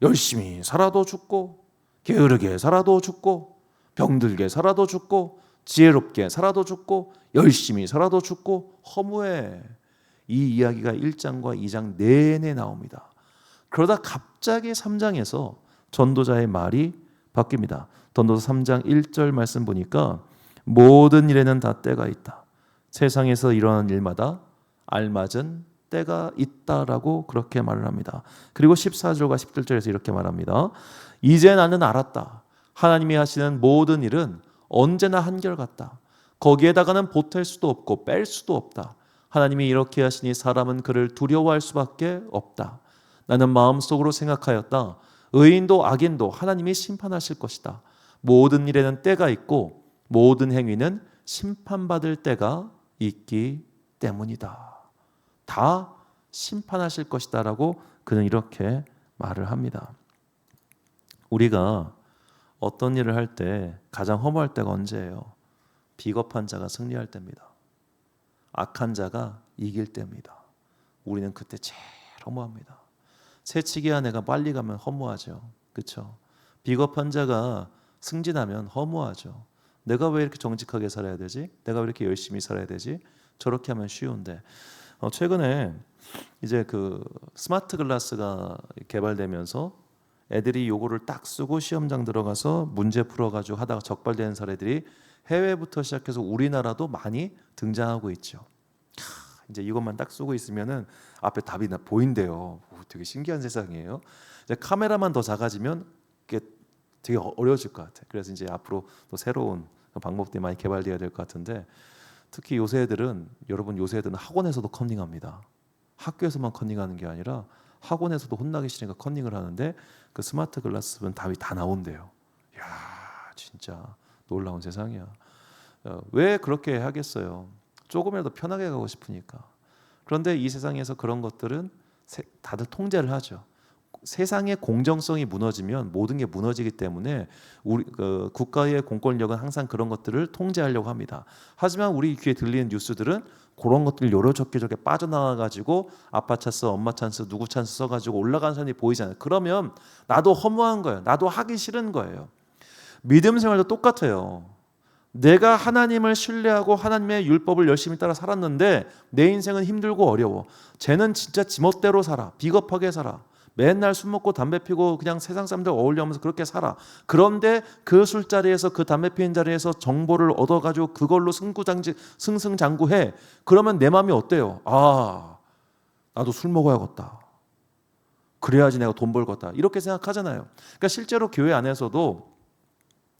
열심히 살아도 죽고 게으르게 살아도 죽고 병들게 살아도 죽고 지혜롭게 살아도 죽고 열심히 살아도 죽고 허무해. 이 이야기가 1장과 2장 내내 나옵니다. 그러다 갑자기 3장에서 전도자의 말이 바뀝니다. 전도서 3장 1절 말씀 보니까 모든 일에는 다 때가 있다. 세상에서 일어나는 일마다 알맞은 때가 있다라고 그렇게 말을 합니다. 그리고 14절과 17절에서 이렇게 말합니다. 이제 나는 알았다. 하나님이 하시는 모든 일은 언제나 한결같다. 거기에다가는 보탤 수도 없고 뺄 수도 없다. 하나님이 이렇게 하시니 사람은 그를 두려워할 수밖에 없다. 나는 마음속으로 생각하였다. 의인도 악인도 하나님이 심판하실 것이다. 모든 일에는 때가 있고 모든 행위는 심판받을 때가 있기 때문이다. 다 심판하실 것이다 라고 그는 이렇게 말을 합니다. 우리가 어떤 일을 할 때 가장 허무할 때가 언제예요? 비겁한 자가 승리할 때입니다. 악한 자가 이길 때입니다. 우리는 그때 제일 허무합니다. 새치기 한 애가 빨리 가면 허무하죠. 그렇죠? 비겁한 자가 승진하면 허무하죠. 내가 왜 이렇게 정직하게 살아야 되지? 내가 왜 이렇게 열심히 살아야 되지? 저렇게 하면 쉬운데 최근에 이제 그 스마트 글라스가 개발되면서 애들이 요거를 딱 쓰고 시험장 들어가서 문제 풀어가지고 하다가 적발되는 사례들이 해외부터 시작해서 우리나라도 많이 등장하고 있죠. 이제 이것만 딱 쓰고 있으면은 앞에 답이 보인대요. 오, 되게 신기한 세상이에요. 이제 카메라만 더 작아지면 이게 되게 어려워질 것 같아요. 그래서 이제 앞으로 또 새로운 방법들이 많이 개발되어야 될 것 같은데, 특히 요새 애들은, 여러분 요새 애들은 학원에서도 컨닝합니다. 학교에서만 컨닝하는 게 아니라 학원에서도 혼나기 싫으니까 컨닝을 하는데, 그 스마트 글라스는 답이 다 나온대요. 야, 진짜 놀라운 세상이야. 왜 그렇게 하겠어요? 조금이라도 편하게 가고 싶으니까. 그런데 이 세상에서 그런 것들은 다들 통제를 하죠. 세상의 공정성이 무너지면 모든 게 무너지기 때문에 우리 국가의 공권력은 항상 그런 것들을 통제하려고 합니다. 하지만 우리 귀에 들리는 뉴스들은 그런 것들 요렇게 저렇게 빠져나와가지고 아빠 찬스, 엄마 찬스, 누구 찬스 써가지고 올라가는 사람이 보이잖아요. 그러면 나도 허무한 거예요. 나도 하기 싫은 거예요. 믿음 생활도 똑같아요. 내가 하나님을 신뢰하고 하나님의 율법을 열심히 따라 살았는데 내 인생은 힘들고 어려워. 쟤는 진짜 지멋대로 살아. 비겁하게 살아. 맨날 술 먹고 담배 피고 그냥 세상 사람들 어울려면서 그렇게 살아. 그런데 그 술자리에서, 그 담배 피는 자리에서 정보를 얻어가지고 그걸로 승승장구해. 그러면 내 마음이 어때요? 아, 나도 술 먹어야겠다. 그래야지 내가 돈 벌겠다. 이렇게 생각하잖아요. 그러니까 실제로 교회 안에서도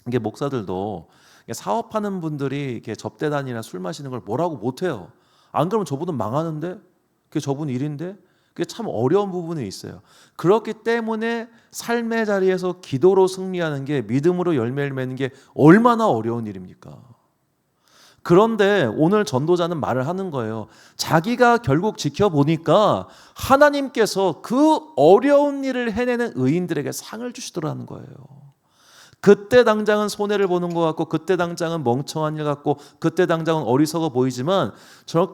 이게 목사들도 사업하는 분들이 이렇게 접대단이나 술 마시는 걸 뭐라고 못해요. 안 그러면 저분은 망하는데, 그게 저분 일인데. 그게 참 어려운 부분이 있어요. 그렇기 때문에 삶의 자리에서 기도로 승리하는 게, 믿음으로 열매를 맺는 게 얼마나 어려운 일입니까? 그런데 오늘 전도자는 말을 하는 거예요. 자기가 결국 지켜보니까 하나님께서 그 어려운 일을 해내는 의인들에게 상을 주시더라는 거예요. 그때 당장은 손해를 보는 것 같고, 그때 당장은 멍청한 일 같고, 그때 당장은 어리석어 보이지만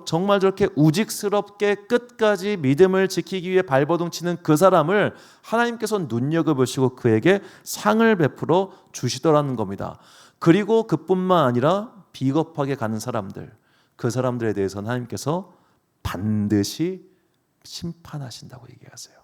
정말 저렇게 우직스럽게 끝까지 믿음을 지키기 위해 발버둥 치는 그 사람을 하나님께서 눈여겨보시고 그에게 상을 베풀어 주시더라는 겁니다. 그리고 그뿐만 아니라 비겁하게 가는 사람들, 그 사람들에 대해서는 하나님께서 반드시 심판하신다고 얘기하세요.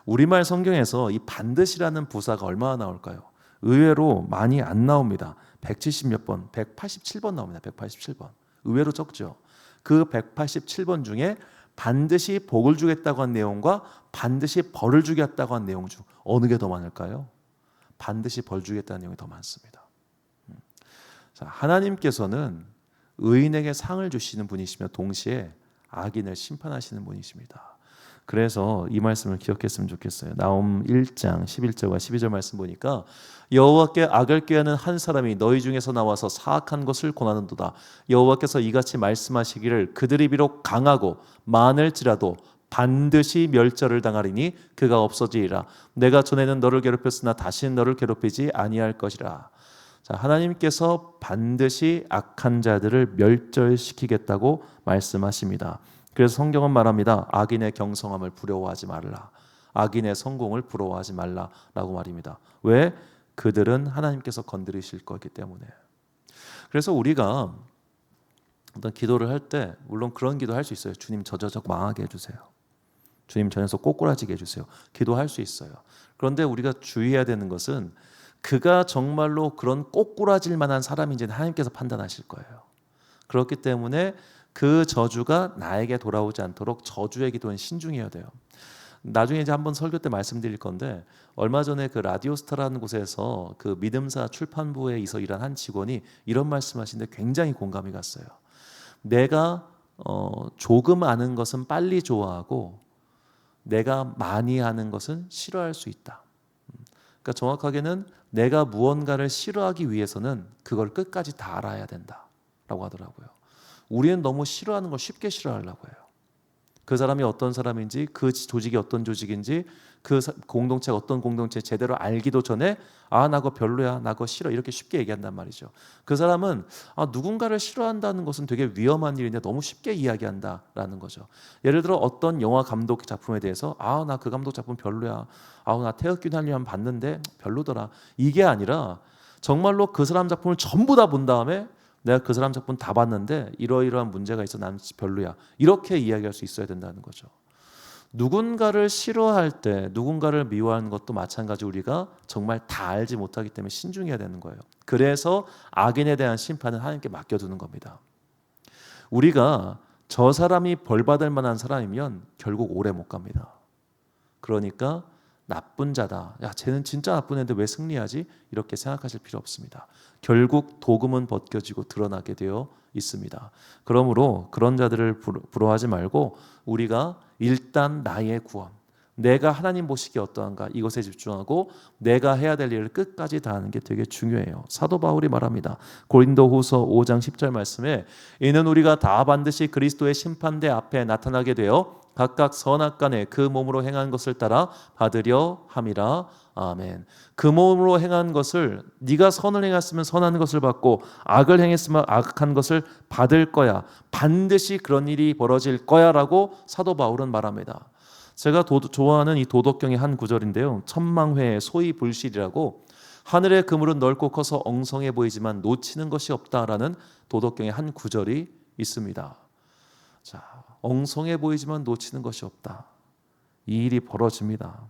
우리말 성경에서 이 반드시라는 부사가 얼마나 나올까요? 의외로 많이 안 나옵니다. 170몇 번, 187번 나옵니다. 187번. 의외로 적죠. 그 187번 중에 반드시 복을 주겠다고 한 내용과 반드시 벌을 주겠다고 한 내용 중 어느 게 더 많을까요? 반드시 벌 주겠다는 내용이 더 많습니다. 자, 하나님께서는 의인에게 상을 주시는 분이시며 동시에 악인을 심판하시는 분이십니다. 그래서 이 말씀을 기억했으면 좋겠어요. 나홈 1장 11절과 12절 말씀 보니까 여호와께 악을 꾀하는 한 사람이 너희 중에서 나와서 사악한 것을 권하는도다. 여호와께서 이같이 말씀하시기를 그들이 비록 강하고 많을지라도 반드시 멸절을 당하리니 그가 없어지리라. 내가 전에는 너를 괴롭혔으나 다시는 너를 괴롭히지 아니할 것이라. 자, 하나님께서 반드시 악한 자들을 멸절시키겠다고 말씀하십니다. 그래서 성경은 말합니다. 악인의 경성함을 부러워하지 말라. 악인의 성공을 부러워하지 말라라고 말입니다. 왜? 그들은 하나님께서 건드리실 거기 때문에. 그래서 우리가 어떤 기도를 할 때 물론 그런 기도 할 수 있어요. 주님 저 망하게 해주세요. 주님 저 녀석 꼬꾸라지게 해주세요. 기도할 수 있어요. 그런데 우리가 주의해야 되는 것은 그가 정말로 그런 꼬꾸라질 만한 사람인지는 하나님께서 판단하실 거예요. 그렇기 때문에 그 저주가 나에게 돌아오지 않도록 저주의 기도는 신중해야 돼요. 나중에 이제 한번 설교 때 말씀드릴 건데, 얼마 전에 그 라디오스타라는 곳에서 그 믿음사 출판부에 있어 일한 한 직원이 이런 말씀하시는데 굉장히 공감이 갔어요. 내가 조금 아는 것은 빨리 좋아하고 내가 많이 아는 것은 싫어할 수 있다. 그러니까 정확하게는 내가 무언가를 싫어하기 위해서는 그걸 끝까지 다 알아야 된다라고 하더라고요. 우리는 너무 싫어하는 걸 쉽게 싫어하려고 해요. 그 사람이 어떤 사람인지, 그 조직이 어떤 조직인지, 그 공동체가 어떤 공동체 제대로 알기도 전에 아, 나 그거 별로야, 나 그거 싫어 이렇게 쉽게 얘기한단 말이죠. 그 사람은 누군가를 싫어한다는 것은 되게 위험한 일인데 너무 쉽게 이야기한다라는 거죠. 예를 들어 어떤 영화 감독 작품에 대해서 나 그 감독 작품 별로야, 나 태극기 날리면 봤는데 별로더라, 이게 아니라 정말로 그 사람 작품을 전부 다 본 다음에 내가 그 사람 작품 다 봤는데 이러이러한 문제가 있어 난 별로야. 이렇게 이야기할 수 있어야 된다는 거죠. 누군가를 싫어할 때 누군가를 미워하는 것도 마찬가지 우리가 정말 다 알지 못하기 때문에 신중해야 되는 거예요. 그래서 악인에 대한 심판은 하나님께 맡겨두는 겁니다. 우리가 저 사람이 벌받을 만한 사람이면 결국 오래 못 갑니다. 그러니까 나쁜 자다. 야, 쟤는 진짜 나쁜 애인데 왜 승리하지? 이렇게 생각하실 필요 없습니다. 결국 도금은 벗겨지고 드러나게 되어 있습니다. 그러므로 그런 자들을 부러워하지 말고 우리가 일단 나의 구원, 내가 하나님 보시기에 어떠한가 이것에 집중하고 내가 해야 될 일을 끝까지 다하는 게 되게 중요해요. 사도 바울이 말합니다. 고린도후서 5장 10절 말씀에 이는 우리가 다 반드시 그리스도의 심판대 앞에 나타나게 되어 각각 선악간에 그 몸으로 행한 것을 따라 받으려 함이라. 아멘. 그 몸으로 행한 것을 네가 선을 행했으면 선한 것을 받고 악을 행했으면 악한 것을 받을 거야. 반드시 그런 일이 벌어질 거야 라고 사도 바울은 말합니다. 제가 좋아하는 이 도덕경의 한 구절인데요. 천망회의 소위 불실이라고 하늘의 그물은 넓고 커서 엉성해 보이지만 놓치는 것이 없다라는 도덕경의 한 구절이 있습니다. 자, 엉성해 보이지만 놓치는 것이 없다. 이 일이 벌어집니다.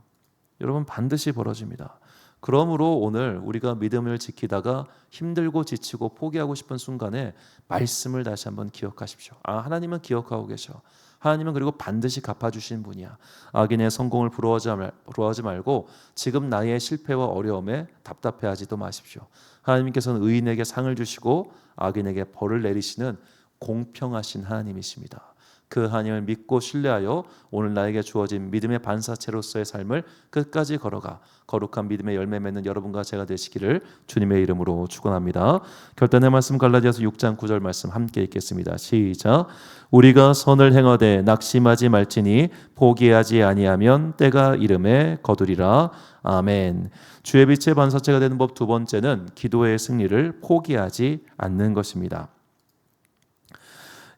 여러분 반드시 벌어집니다. 그러므로 오늘 우리가 믿음을 지키다가 힘들고 지치고 포기하고 싶은 순간에 말씀을 다시 한번 기억하십시오. 하나님은 기억하고 계셔. 하나님은 그리고 반드시 갚아주신 분이야. 악인의 성공을 부러워하지 말고 지금 나의 실패와 어려움에 답답해하지도 마십시오. 하나님께서는 의인에게 상을 주시고 악인에게 벌을 내리시는 공평하신 하나님이십니다. 그 하나님을 믿고 신뢰하여 오늘 나에게 주어진 믿음의 반사체로서의 삶을 끝까지 걸어가 거룩한 믿음의 열매 맺는 여러분과 제가 되시기를 주님의 이름으로 축원합니다. 결단의 말씀 갈라디아서 6장 9절 말씀 함께 읽겠습니다. 시작. 우리가 선을 행하되 낙심하지 말지니 포기하지 아니하면 때가 이름에 거두리라. 아멘. 주의 빛의 반사체가 되는 법 두 번째는 기도의 승리를 포기하지 않는 것입니다.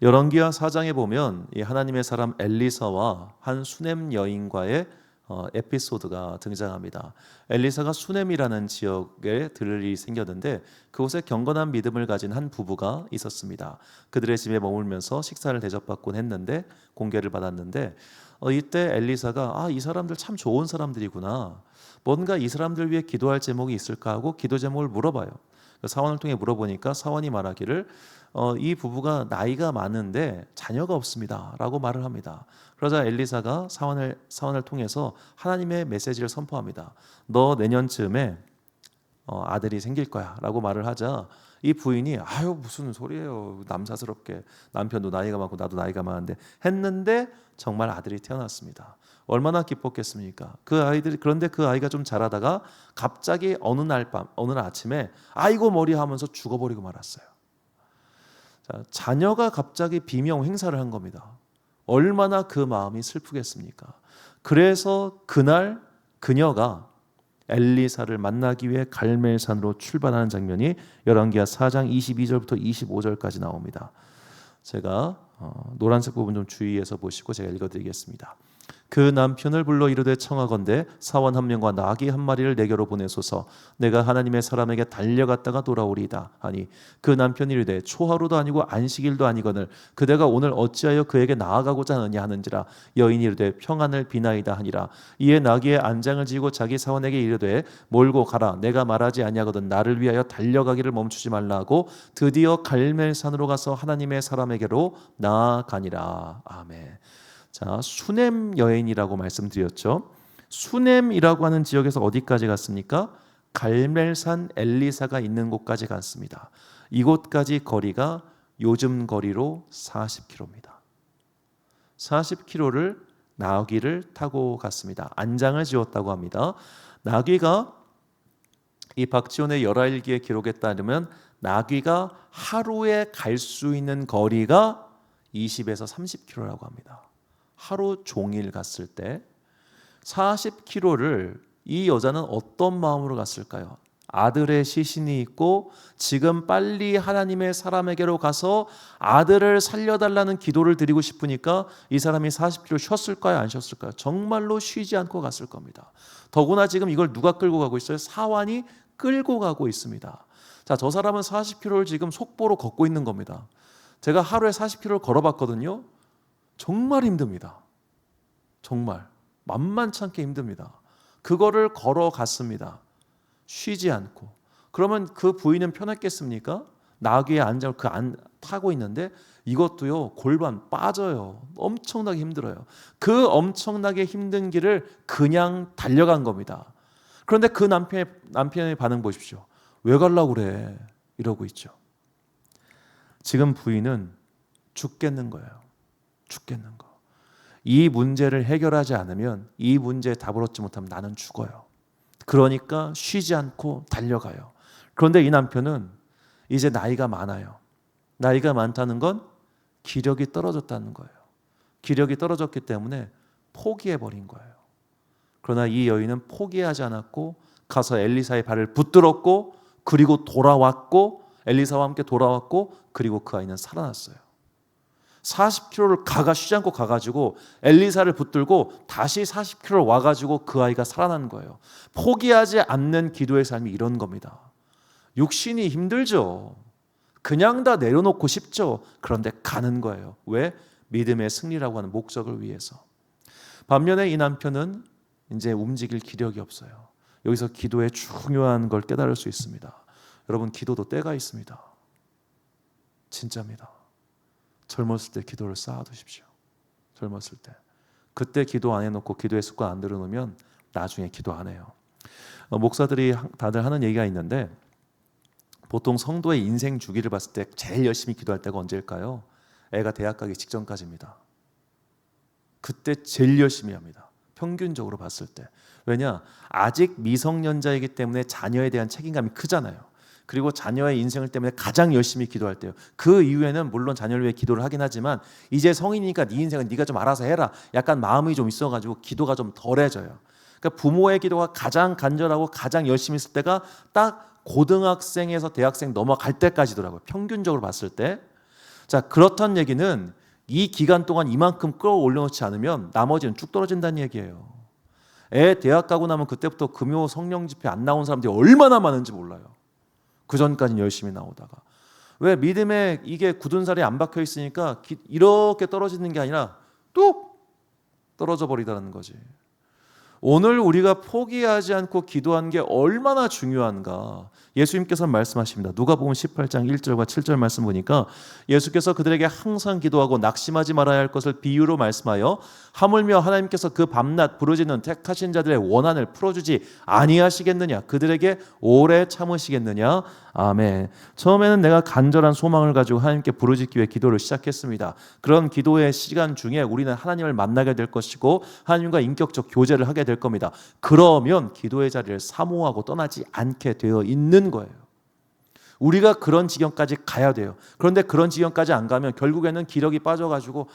열왕기하 4장에 보면 이 하나님의 사람 엘리사와 한 수넴 여인과의 에피소드가 등장합니다. 엘리사가 수넴이라는 지역에 들을 일이 생겼는데 그곳에 경건한 믿음을 가진 한 부부가 있었습니다. 그들의 집에 머물면서 식사를 대접받곤 했는데 공개를 받았는데 이때 엘리사가 이 사람들 참 좋은 사람들이구나. 뭔가 이 사람들 위해 기도할 제목이 있을까 하고 기도 제목을 물어봐요. 사원을 통해 물어보니까 사원이 말하기를 이 부부가 나이가 많은데 자녀가 없습니다 라고 말을 합니다. 그러자 엘리사가 사원을 통해서 하나님의 메시지를 선포합니다. 너 내년쯤에 아들이 생길 거야 라고 말을 하자 이 부인이 무슨 소리예요, 남사스럽게 남편도 나이가 많고 나도 나이가 많은데 했는데 정말 아들이 태어났습니다. 얼마나 기뻤겠습니까? 그런데 그 아이가 좀 자라다가 갑자기 어느 아침에 아이고 머리 하면서 죽어버리고 말았어요. 자, 자녀가 갑자기 비명 행사를 한 겁니다. 얼마나 그 마음이 슬프겠습니까? 그래서 그날 그녀가 엘리사를 만나기 위해 갈멜산으로 출발하는 장면이 열왕기하 4장 22절부터 25절까지 나옵니다. 제가 노란색 부분 좀 주의해서 보시고 제가 읽어드리겠습니다. 그 남편을 불러 이르되 청하건대 사원 한 명과 나귀 한 마리를 내게로 보내소서. 내가 하나님의 사람에게 달려갔다가 돌아오리이다 하니 그 남편이 이르되 초하루도 아니고 안식일도 아니거늘 그대가 오늘 어찌하여 그에게 나아가고자 하느냐 하는지라. 여인이 이르되 평안을 비나이다 하니라. 이에 나귀의 안장을 지고 자기 사원에게 이르되 몰고 가라. 내가 말하지 아니하거든 나를 위하여 달려가기를 멈추지 말라 하고 드디어 갈멜산으로 가서 하나님의 사람에게로 나아가니라. 아멘. 자, 수넴 여인이라고 말씀드렸죠. 수넴이라고 하는 지역에서 어디까지 갔습니까? 갈멜산 엘리사가 있는 곳까지 갔습니다. 이곳까지 거리가 요즘 거리로 40km입니다. 40km를 나귀를 타고 갔습니다. 안장을 지었다고 합니다. 나귀가 이 박지원의 열하일기에 기록에 따르면 나귀가 하루에 갈 수 있는 거리가 20에서 30km라고 합니다. 하루 종일 갔을 때 40km를 이 여자는 어떤 마음으로 갔을까요? 아들의 시신이 있고 지금 빨리 하나님의 사람에게로 가서 아들을 살려달라는 기도를 드리고 싶으니까 이 사람이 40km 쉬었을까요? 안 쉬었을까요? 정말로 쉬지 않고 갔을 겁니다. 더구나 지금 이걸 누가 끌고 가고 있어요? 사환이 끌고 가고 있습니다. 자, 저 사람은 40km를 지금 속보로 걷고 있는 겁니다. 제가 하루에 40km를 걸어봤거든요. 정말 힘듭니다. 정말 만만치 않게 힘듭니다. 그거를 걸어갔습니다. 쉬지 않고. 그러면 그 부인은 편했겠습니까? 나귀에 앉아 타고 있는데 이것도요, 골반 빠져요. 엄청나게 힘들어요. 그 엄청나게 힘든 길을 그냥 달려간 겁니다. 그런데 그 남편의 반응 보십시오. 왜 가려고 그래? 이러고 있죠. 지금 부인은 죽겠는 거예요. 죽겠는 거. 이 문제를 해결하지 않으면, 이 문제에 답을 얻지 못하면 나는 죽어요. 그러니까 쉬지 않고 달려가요. 그런데 이 남편은 이제 나이가 많아요. 나이가 많다는 건 기력이 떨어졌다는 거예요. 기력이 떨어졌기 때문에 포기해버린 거예요. 그러나 이 여인은 포기하지 않았고 가서 엘리사의 발을 붙들었고, 그리고 돌아왔고, 엘리사와 함께 돌아왔고, 그리고 그 아이는 살아났어요. 40km를 쉬지 않고 가가지고 엘리사를 붙들고 다시 40km를 와가지고 그 아이가 살아난 거예요. 포기하지 않는 기도의 삶이 이런 겁니다. 육신이 힘들죠. 그냥 다 내려놓고 싶죠. 그런데 가는 거예요. 왜? 믿음의 승리라고 하는 목적을 위해서. 반면에 이 남편은 이제 움직일 기력이 없어요. 여기서 기도의 중요한 걸 깨달을 수 있습니다. 여러분, 기도도 때가 있습니다. 진짜입니다. 젊었을 때 기도를 쌓아두십시오. 젊었을 때. 그때 기도 안 해놓고 기도의 습관 안 들여놓으면 나중에 기도 안 해요. 목사들이 다들 하는 얘기가 있는데, 보통 성도의 인생 주기를 봤을 때 제일 열심히 기도할 때가 언제일까요? 애가 대학 가기 직전까지입니다. 그때 제일 열심히 합니다. 평균적으로 봤을 때. 왜냐? 아직 미성년자이기 때문에 자녀에 대한 책임감이 크잖아요. 그리고 자녀의 인생을 때문에 가장 열심히 기도할 때요. 그 이후에는 물론 자녀를 위해 기도를 하긴 하지만 이제 성인이니까 네 인생은 네가 좀 알아서 해라. 약간 마음이 좀 있어가지고 기도가 좀 덜해져요. 그러니까 부모의 기도가 가장 간절하고 가장 열심히 했을 때가 딱 고등학생에서 대학생 넘어갈 때까지더라고요. 평균적으로 봤을 때. 자, 그렇다는 얘기는 이 기간 동안 이만큼 끌어올려놓지 않으면 나머지는 쭉 떨어진다는 얘기예요. 애 대학 가고 나면 그때부터 금요 성령 집회 안 나온 사람들이 얼마나 많은지 몰라요. 그 전까지는 열심히 나오다가. 왜? 믿음에 이게 굳은 살이 안 박혀 있으니까 이렇게 떨어지는 게 아니라 뚝 떨어져 버리다는 거지. 오늘 우리가 포기하지 않고 기도하는 게 얼마나 중요한가. 예수님께서 말씀하십니다. 누가복음 18장 1절과 7절 말씀 보니까 예수께서 그들에게 항상 기도하고 낙심하지 말아야 할 것을 비유로 말씀하여, 하물며 하나님께서 그 밤낮 부르짖는 택하신 자들의 원한을 풀어주지 아니하시겠느냐, 그들에게 오래 참으시겠느냐. 아멘. 처음에는 내가 간절한 소망을 가지고 하나님께 부르짖기 위해 기도를 시작했습니다. 그런 기도의 시간 중에 우리는 하나님을 만나게 될 것이고 하나님과 인격적 교제를 하게 될 겁니다. 그러면 기도의 자리를 사모하고 떠나지 않게 되어 있는 거예요. 우리가 그런 지경까지 가야 돼요. 그런데 그런 지경까지 안 가면 결국에는 기력이 빠져가지고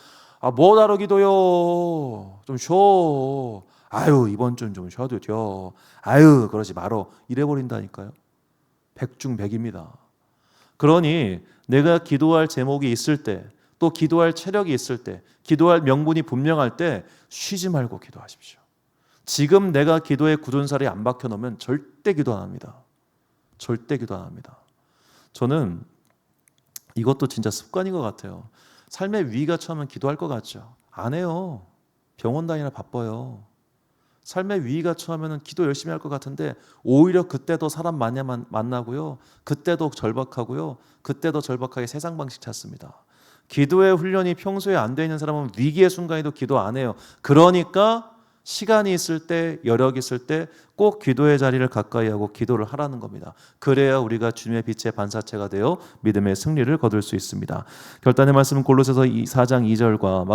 뭐하러 기도요? 좀 쉬어. 아유, 이번 주는 좀 쉬어도 돼. 아유, 그러지 말어. 이래버린다니까요. 백중백입니다. 그러니 내가 기도할 제목이 있을 때, 또 기도할 체력이 있을 때, 기도할 명분이 분명할 때 쉬지 말고 기도하십시오. 지금 내가 기도에 굳은 살이 안 박혀 놓으면 절대 기도 안 합니다. 절대 기도 안 합니다. 저는 이것도 진짜 습관인 것 같아요. 삶의 위기가 처하면 기도할 것 같죠? 안 해요. 병원 다니나 바빠요. 삶의 위기가 처하면 기도 열심히 할 것 같은데 오히려 그때도 사람 많이 만나고요. 그때도 절박하고요. 그때도 절박하게 세상 방식 찾습니다. 기도의 훈련이 평소에 안 돼 있는 사람은 위기의 순간에도 기도 안 해요. 그러니까 시간이 있을 때, 여력이 있을 때 꼭 기도의 자리를 가까이 하고 기도를 하라는 겁니다. 그래야 우리가 주님의 빛의 반사체가 되어 믿음의 승리를 거둘 수 있습니다. 결단의 말씀은 골로새서 4장 2절과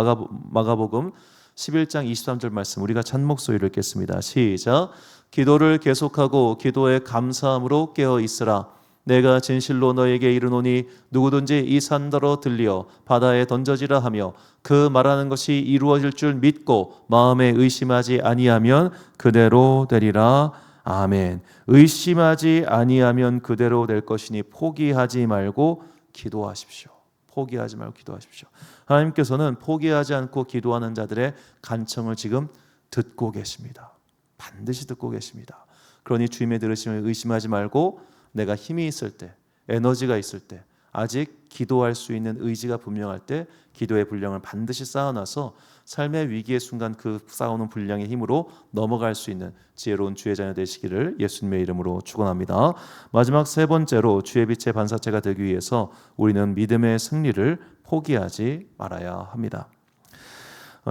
마가복음 11장 23절 말씀, 우리가 찬목소리를 읽겠습니다. 시작. 기도를 계속하고 기도에 감사함으로 깨어 있으라. 내가 진실로 너에게 이르노니 누구든지 이 산더러 들리어 바다에 던져지라 하며 그 말하는 것이 이루어질 줄 믿고 마음에 의심하지 아니하면 그대로 되리라. 아멘. 의심하지 아니하면 그대로 될 것이니 포기하지 말고 기도하십시오. 포기하지 말고 기도하십시오. 하나님께서는 포기하지 않고 기도하는 자들의 간청을 지금 듣고 계십니다. 반드시 듣고 계십니다. 그러니 주님의 들으심을 의심하지 말고 내가 힘이 있을 때, 에너지가 있을 때, 아직 기도할 수 있는 의지가 분명할 때 기도의 분량을 반드시 쌓아놔서 삶의 위기의 순간 그 쌓아오는 분량의 힘으로 넘어갈 수 있는 지혜로운 주의 자녀 되시기를 예수님의 이름으로 축원합니다. 마지막 세 번째로 주의 빛의 반사체가 되기 위해서 우리는 믿음의 승리를 포기하지 말아야 합니다.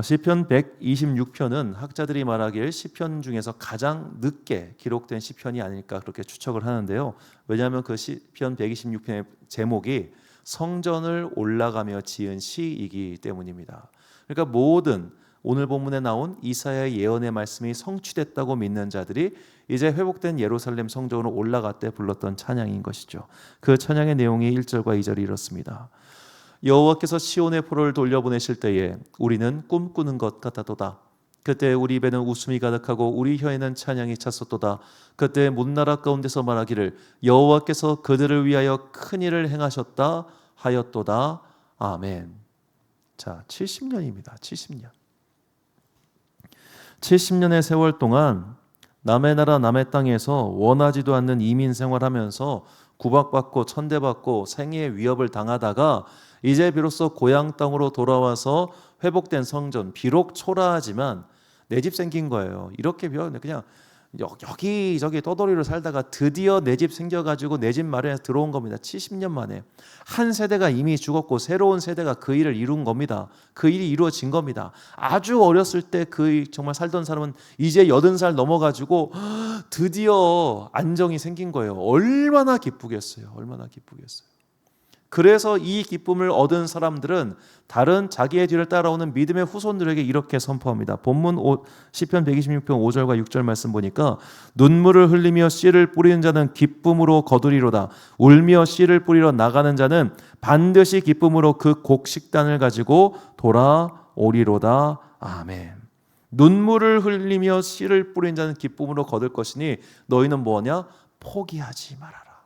시편 126편은 학자들이 말하길 시편 중에서 가장 늦게 기록된 시편이 아닐까 그렇게 추측을 하는데요. 왜냐하면 그 시편 126편의 제목이 성전을 올라가며 지은 시이기 때문입니다. 그러니까 모든 오늘 본문에 나온 이사야의 예언의 말씀이 성취됐다고 믿는 자들이 이제 회복된 예루살렘 성전으로 올라갈 때 불렀던 찬양인 것이죠. 그 찬양의 내용이 1절과 2절이 이렇습니다. 여호와께서 시온의 포로를 돌려보내실 때에 우리는 꿈꾸는 것 같았도다. 그때 우리 입에는 웃음이 가득하고 우리 혀에는 찬양이 찼었도다. 그때 문나라 가운데서 말하기를 여호와께서 그들을 위하여 큰 일을 행하셨다 하였도다. 아멘. 자, 70년입니다. 70년. 70년의 세월 동안 남의 나라 남의 땅에서 원하지도 않는 이민 생활하면서 구박받고 천대받고 생의 위협을 당하다가 이제 비로소 고향 땅으로 돌아와서 회복된 성전, 비록 초라하지만 내 집 생긴 거예요. 이렇게 그냥 여기저기 떠돌이로 살다가 드디어 내 집 생겨가지고 내 집 마련해서 들어온 겁니다. 70년 만에. 한 세대가 이미 죽었고 새로운 세대가 그 일을 이룬 겁니다. 그 일이 이루어진 겁니다. 아주 어렸을 때 그 정말 살던 사람은 이제 80살 넘어가지고 드디어 안정이 생긴 거예요. 얼마나 기쁘겠어요. 얼마나 기쁘겠어요. 그래서 이 기쁨을 얻은 사람들은 다른 자기의 뒤를 따라오는 믿음의 후손들에게 이렇게 선포합니다. 본문 시편 126편 5절과 6절 말씀 보니까 눈물을 흘리며 씨를 뿌리는 자는 기쁨으로 거두리로다. 울며 씨를 뿌리러 나가는 자는 반드시 기쁨으로 그 곡식단을 가지고 돌아오리로다. 아멘. 눈물을 흘리며 씨를 뿌리는 자는 기쁨으로 거둘 것이니 너희는 뭐냐? 포기하지 말아라.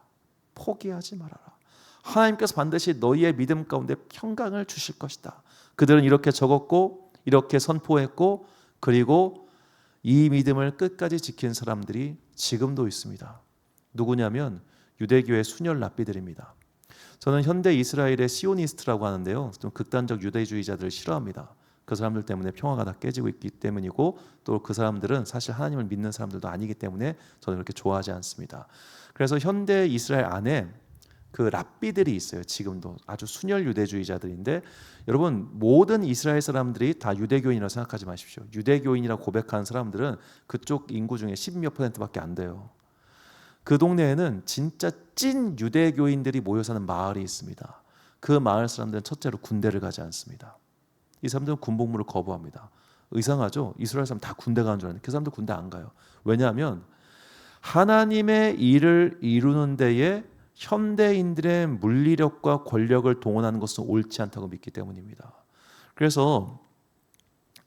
포기하지 말아라. 하나님께서 반드시 너희의 믿음 가운데 평강을 주실 것이다. 그들은 이렇게 적었고 이렇게 선포했고 그리고 이 믿음을 끝까지 지킨 사람들이 지금도 있습니다. 누구냐면 유대교의 순혈 랍비들입니다. 저는 현대 이스라엘의 시오니스트라고 하는데요. 좀 극단적 유대주의자들을 싫어합니다. 그 사람들 때문에 평화가 다 깨지고 있기 때문이고 또 그 사람들은 사실 하나님을 믿는 사람들도 아니기 때문에 저는 그렇게 좋아하지 않습니다. 그래서 현대 이스라엘 안에 그 랍비들이 있어요. 지금도 아주 순혈 유대주의자들인데 여러분 모든 이스라엘 사람들이 다 유대교인이라고 생각하지 마십시오. 유대교인이라고 고백하는 사람들은 그쪽 인구 중에 10몇 %밖에 안 돼요. 그 동네에는 진짜 찐 유대교인들이 모여 사는 마을이 있습니다. 그 마을 사람들은 첫째로 군대를 가지 않습니다. 이 사람들은 군복무를 거부합니다. 이상하죠? 이스라엘 사람 다 군대 가는 줄 아는데 그 사람들 군대 안 가요. 왜냐하면 하나님의 일을 이루는 데에 현대인들의 물리력과 권력을 동원하는 것은 옳지 않다고 믿기 때문입니다. 그래서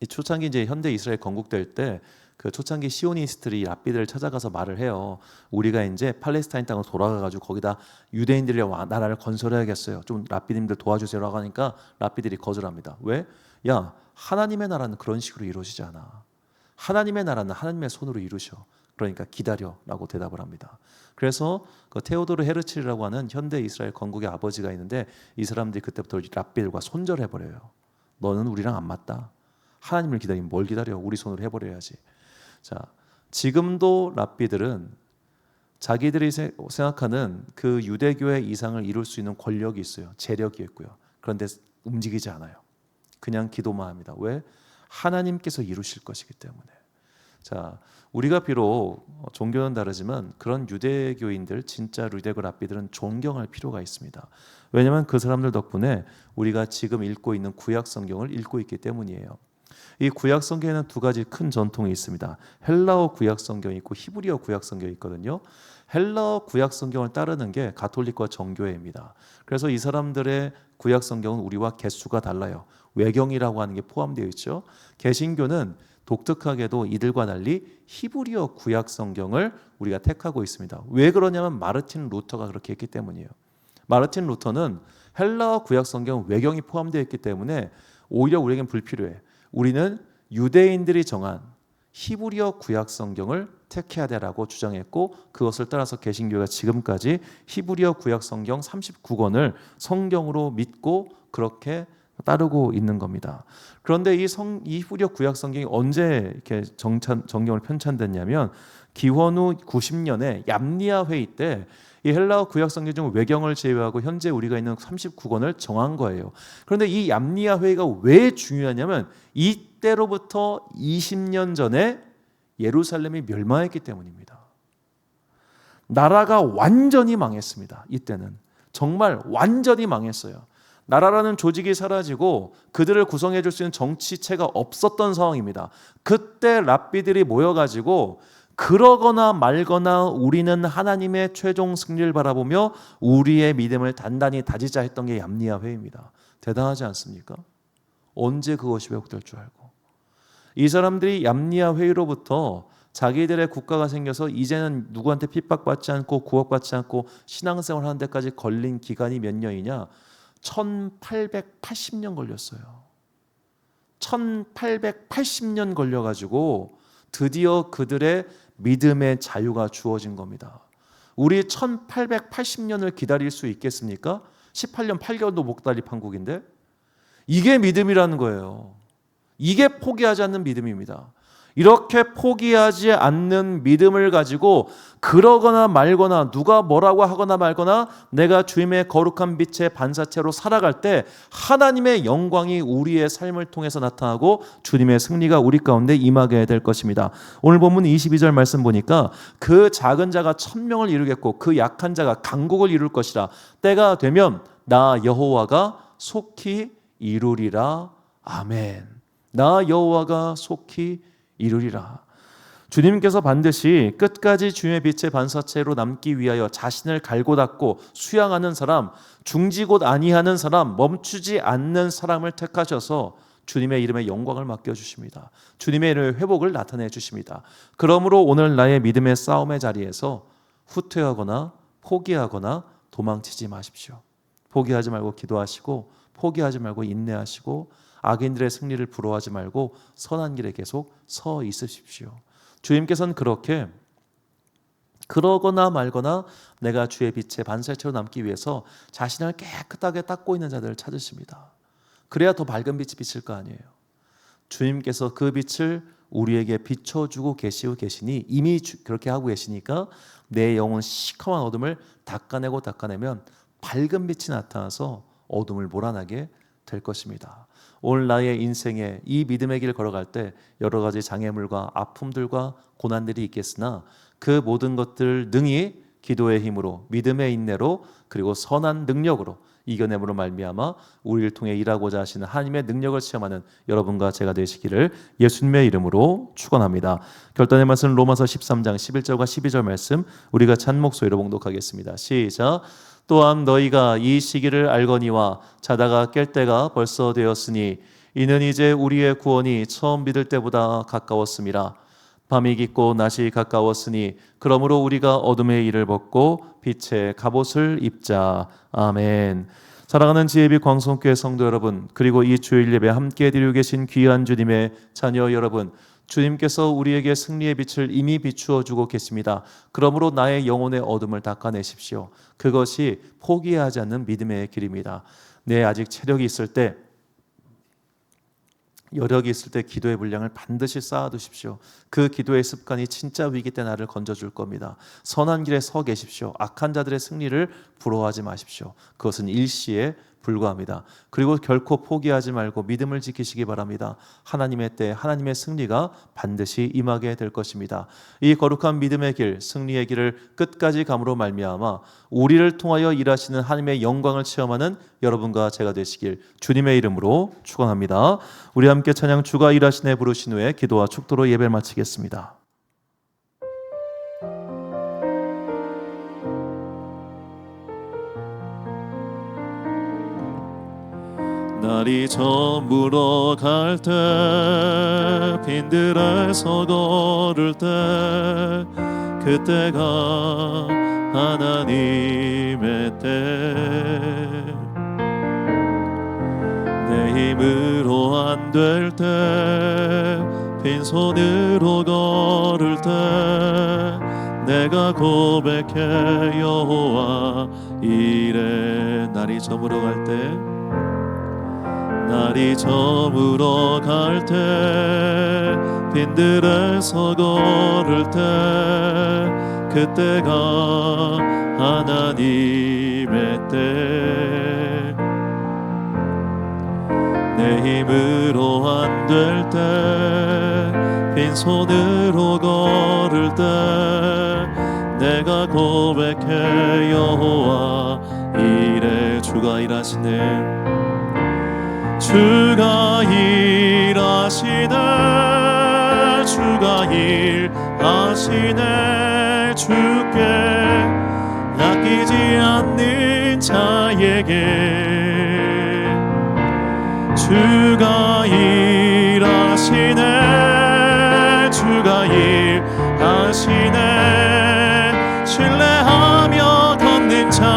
이 초창기 이제 현대 이스라엘 건국될 때 그 초창기 시오니스트들이 랍비들을 찾아가서 말을 해요. 우리가 이제 팔레스타인 땅으로 돌아가가지고 거기다 유대인들의 나라를 건설해야겠어요. 좀 랍비님들 도와주세요라고 하니까 랍비들이 거절합니다. 왜? 야, 하나님의 나라는 그런 식으로 이루어지지 않아. 하나님의 나라는 하나님의 손으로 이루셔. 그러니까 기다려라고 대답을 합니다. 그래서 그 테오도르 헤르츠라고 하는 현대 이스라엘 건국의 아버지가 있는데 이 사람들이 그때부터 랍비들과 손절해버려요. 너는 우리랑 안 맞다. 하나님을 기다리면 뭘 기다려? 우리 손으로 해버려야지. 자, 지금도 랍비들은 자기들이 생각하는 그 유대교의 이상을 이룰 수 있는 권력이 있어요. 재력이 있고요. 그런데 움직이지 않아요. 그냥 기도만 합니다. 왜? 하나님께서 이루실 것이기 때문에. 자, 우리가 비록 종교는 다르지만 그런 유대교인들, 진짜 유대교 랍비들은 존경할 필요가 있습니다. 왜냐하면 그 사람들 덕분에 우리가 지금 읽고 있는 구약 성경을 읽고 있기 때문이에요. 이 구약 성경에는 두 가지 큰 전통이 있습니다. 헬라어 구약 성경이 있고 히브리어 구약 성경이 있거든요. 헬라어 구약 성경을 따르는 게 가톨릭과 정교회입니다. 그래서 이 사람들의 구약 성경은 우리와 개수가 달라요. 외경이라고 하는 게 포함되어 있죠. 개신교는 독특하게도 이들과 달리 히브리어 구약 성경을 우리가 택하고 있습니다. 왜 그러냐면 마르틴 루터가 그렇게 했기 때문이에요. 마르틴 루터는 헬라어 구약 성경 외경이 포함되어 있기 때문에 오히려 우리에겐 불필요해. 우리는 유대인들이 정한 히브리어 구약 성경을 택해야 되라고 주장했고, 그것을 따라서 개신교가 지금까지 히브리어 구약 성경 39권을 성경으로 믿고 그렇게 따르고 있는 겁니다. 그런데 이 히브리어 구약 성경이 언제 이렇게 정경으로 편찬됐냐면 기원 후 90년에 얌니아 회의 때 이 헬라어 구약 성경 중 외경을 제외하고 현재 우리가 있는 39권을 정한 거예요. 그런데 이 얌니아 회의가 왜 중요하냐면 이때로부터 20년 전에 예루살렘이 멸망했기 때문입니다. 나라가 완전히 망했습니다. 이때는 정말 완전히 망했어요. 나라라는 조직이 사라지고 그들을 구성해 줄 수 있는 정치체가 없었던 상황입니다. 그때 랍비들이 모여가지고 그러거나 말거나 우리는 하나님의 최종 승리를 바라보며 우리의 믿음을 단단히 다지자 했던 게 얌니아 회의입니다. 대단하지 않습니까? 언제 그것이 왜곡될 줄 알고. 이 사람들이 얌니아 회의로부터 자기들의 국가가 생겨서 이제는 누구한테 핍박받지 않고 구속받지 않고 신앙생활 하는 데까지 걸린 기간이 몇 년이냐? 1880년 걸렸어요. 1880년 걸려가지고 드디어 그들의 믿음의 자유가 주어진 겁니다. 우리 1880년을 기다릴 수 있겠습니까? 18년 8개월도 못 기다릴 판국인데. 이게 믿음이라는 거예요. 이게 포기하지 않는 믿음입니다. 이렇게 포기하지 않는 믿음을 가지고 그러거나 말거나 누가 뭐라고 하거나 말거나 내가 주님의 거룩한 빛의 반사체로 살아갈 때 하나님의 영광이 우리의 삶을 통해서 나타나고 주님의 승리가 우리 가운데 임하게 될 것입니다. 오늘 본문 22절 말씀 보니까 그 작은 자가 1000명을 이루겠고 그 약한 자가 강국을 이룰 것이라. 때가 되면 나 여호와가 속히 이루리라. 아멘. 나 여호와가 속히 이루리라. 주님께서 반드시 끝까지 주님의 빛의 반사체로 남기 위하여 자신을 갈고 닦고 수양하는 사람, 중지곳 아니하는 사람, 멈추지 않는 사람을 택하셔서 주님의 이름에 영광을 맡겨주십니다. 주님의 이름의 회복을 나타내 주십니다. 그러므로 오늘 나의 믿음의 싸움의 자리에서 후퇴하거나 포기하거나 도망치지 마십시오. 포기하지 말고 기도하시고, 포기하지 말고 인내하시고, 악인들의 승리를 부러워하지 말고 선한 길에 계속 서 있으십시오. 주님께서는 그렇게 그러거나 말거나 내가 주의 빛의 반사체로 남기 위해서 자신을 깨끗하게 닦고 있는 자들을 찾으십니다. 그래야 더 밝은 빛이 비칠 거 아니에요. 주님께서 그 빛을 우리에게 비춰주고 계시고 계시니 이미 그렇게 하고 계시니까 내 영혼 시커먼 어둠을 닦아내면 밝은 빛이 나타나서 어둠을 몰아내게 될 것입니다. 오늘 나의 인생에 이 믿음의 길 걸어갈 때 여러 가지 장애물과 아픔들과 고난들이 있겠으나 그 모든 것들을 능히 기도의 힘으로, 믿음의 인내로, 그리고 선한 능력으로 이겨냄으로 말미암아 우리를 통해 일하고자 하시는 하나님의 능력을 체험하는 여러분과 제가 되시기를 예수님의 이름으로 축원합니다. 결단의 말씀 로마서 13장 11절과 12절 말씀 우리가 찬 목소리로 봉독하겠습니다. 시작. 또한 너희가 이 시기를 알거니와 자다가 깰 때가 벌써 되었으니 이는 이제 우리의 구원이 처음 믿을 때보다 가까웠음이라. 밤이 깊고 낮이 가까웠으니 그러므로 우리가 어둠의 일을 벗고 빛의 갑옷을 입자. 아멘. 사랑하는 지혜빛 광성교회 성도 여러분, 그리고 이 주일 예배 함께 드리고 계신 귀한 주님의 자녀 여러분, 주님께서 우리에게 승리의 빛을 이미 비추어 주고 계십니다. 그러므로 나의 영혼의 어둠을 닦아내십시오. 그것이 포기하지 않는 믿음의 길입니다. 내 아직 체력이 있을 때, 여력이 있을 때 기도의 분량을 반드시 쌓아두십시오. 그 기도의 습관이 진짜 위기 때 나를 건져줄 겁니다. 선한 길에 서 계십시오. 악한 자들의 승리를 부러워하지 마십시오. 그것은 일시에 불과합니다. 그리고 결코 포기하지 말고 믿음을 지키시기 바랍니다. 하나님의 때 하나님의 승리가 반드시 임하게 될 것입니다. 이 거룩한 믿음의 길, 승리의 길을 끝까지 감으로 말미암아 우리를 통하여 일하시는 하나님의 영광을 체험하는 여러분과 제가 되시길 주님의 이름으로 축원합니다. 우리 함께 찬양 주가 일하시네 부르신 후에 기도와 축도로 예배를 마치겠습니다. 날이 저물어 갈 때 빈들에서 걸을 때 그때가 하나님의 때 내 힘으로 안 될 때 빈손으로 걸을 때 내가 고백해 여호와 이래. 날이 저물어 갈 때, 날이 저물어 갈 때, 빈들에서 걸을 때, 그때가 하나님의 때. 내 힘으로 안 될 때, 빈손으로 걸을 때 내가 고백해 여호와 이래. 주가 일하시네, 주가 일하시네, 주가 일하시네. 주께 아끼지 않는 자에게 주가 일하시네, 주가 일하시네. 신뢰하며 걷는 자에게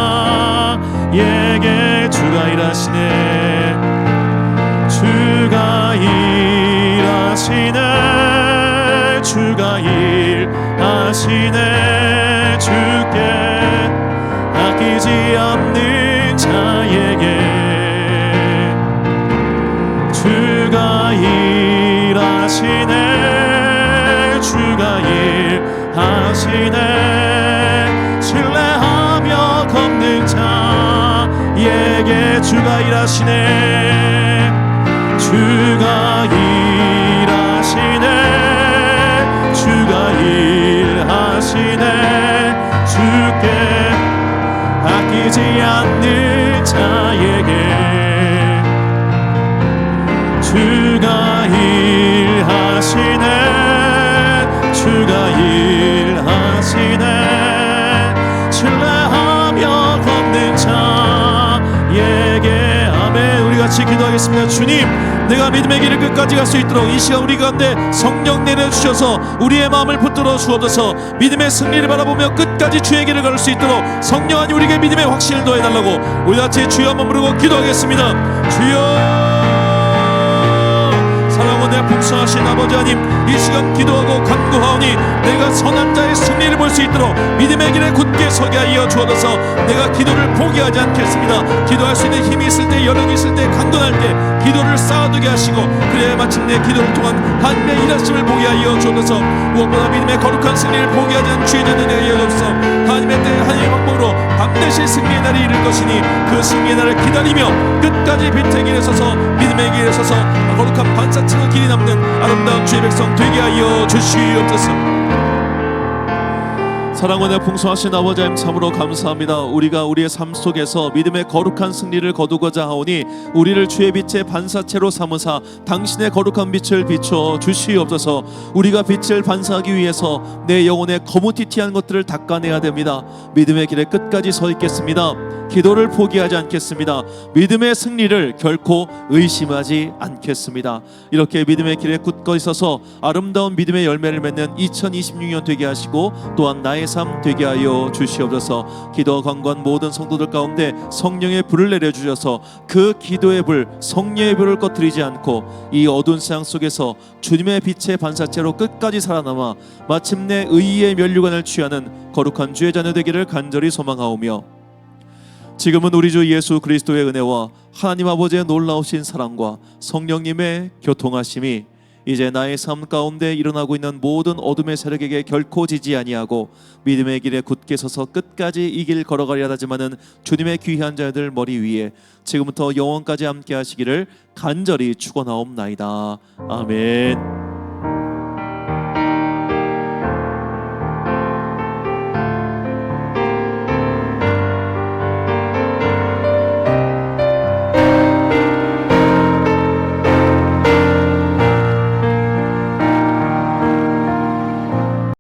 주가 일하시네, 주가 일하시네, 주가 일하시네. 주께 아끼지 않는 자에게 주가 일하시네, 주가 일하시네. 신뢰하며 걷는 자에게 주가 일하시네, 주가 일하시네, 주가 일하시네. 주께 아끼지 않는 자에게 주가 일하시네, 주가 일하시네. 신뢰하며 걷는 자에게. 아멘. 우리 같이 기도하겠습니다. 주님, 내가 믿음의 길을 끝까지 갈 수 있도록 이 시간 우리 가운데 성령 내려주셔서 우리의 마음을 붙들어 주옵소서. 믿음의 승리를 바라보며 끝까지 주의 길을 갈 수 있도록 성령하니 우리에게 믿음의 확신을 더해달라고 우리 같이 주여 한번 부르고 기도하겠습니다. 주여, 사랑원의 풍성하신 아버지 하나님, 이 시간 기도하고 간구하오니 내가 선한 자의 승리를 볼 수 있도록 믿음의 길에 굳게 서게 하여 주옵소서. 내가 기도를 포기하지 않겠습니다. 기도할 수 있는 힘이 있을 때, 여력이 있을 때, 강건할 때 기도를 쌓아두게 하시고, 그래야 마침내 기도를 통한 하나님의 일하심을 보게 하여 주옵소서. 무엇보다 믿음의 거룩한 승리를 포기하지 않은 주의 자녀 되게 하여 주옵소서. 하나님의 때에 하나님의 방법으로 반드시 승리의 날이 이를 것이니 그 승리의 날을 기다리며 끝까지 빛의 길에 서서 믿음의 길에 서서 거룩한 반사체로 길이 남는 아름다운 주의 백성 되게 하여 주시옵소서. 사랑원의 풍성하신 아버지 하나님, 참으로 감사합니다. 우리가 우리의 삶 속에서 믿음의 거룩한 승리를 거두고자 하오니 우리를 주의 빛의 반사체로 삼으사 당신의 거룩한 빛을 비춰 주시옵소서. 우리가 빛을 반사하기 위해서 내 영혼의 거무튀튀한 것들을 닦아내야 됩니다. 믿음의 길에 끝까지 서 있겠습니다. 기도를 포기하지 않겠습니다. 믿음의 승리를 결코 의심하지 않겠습니다. 이렇게 믿음의 길에 굳건히 서서 아름다운 믿음의 열매를 맺는 2026년 되게 하시고 또한 나의 삶 되게 하여 주시옵소서. 기도와 간구한 모든 성도들 가운데 성령의 불을 내려주셔서 그 기도의 불, 성령의 불을 꺼뜨리지 않고 이 어두운 세상 속에서 주님의 빛의 반사체로 끝까지 살아남아 마침내 의의 면류관을 취하는 거룩한 주의 자녀 되기를 간절히 소망하오며, 지금은 우리 주 예수 그리스도의 은혜와 하나님 아버지의 놀라우신 사랑과 성령님의 교통하심이 이제 나의 삶 가운데 일어나고 있는 모든 어둠의 세력에게 결코 지지 아니하고 믿음의 길에 굳게 서서 끝까지 이 길 걸어가려 하지만은 주님의 귀한 자들 머리 위에 지금부터 영원까지 함께 하시기를 간절히 축원하옵나이다. 아멘.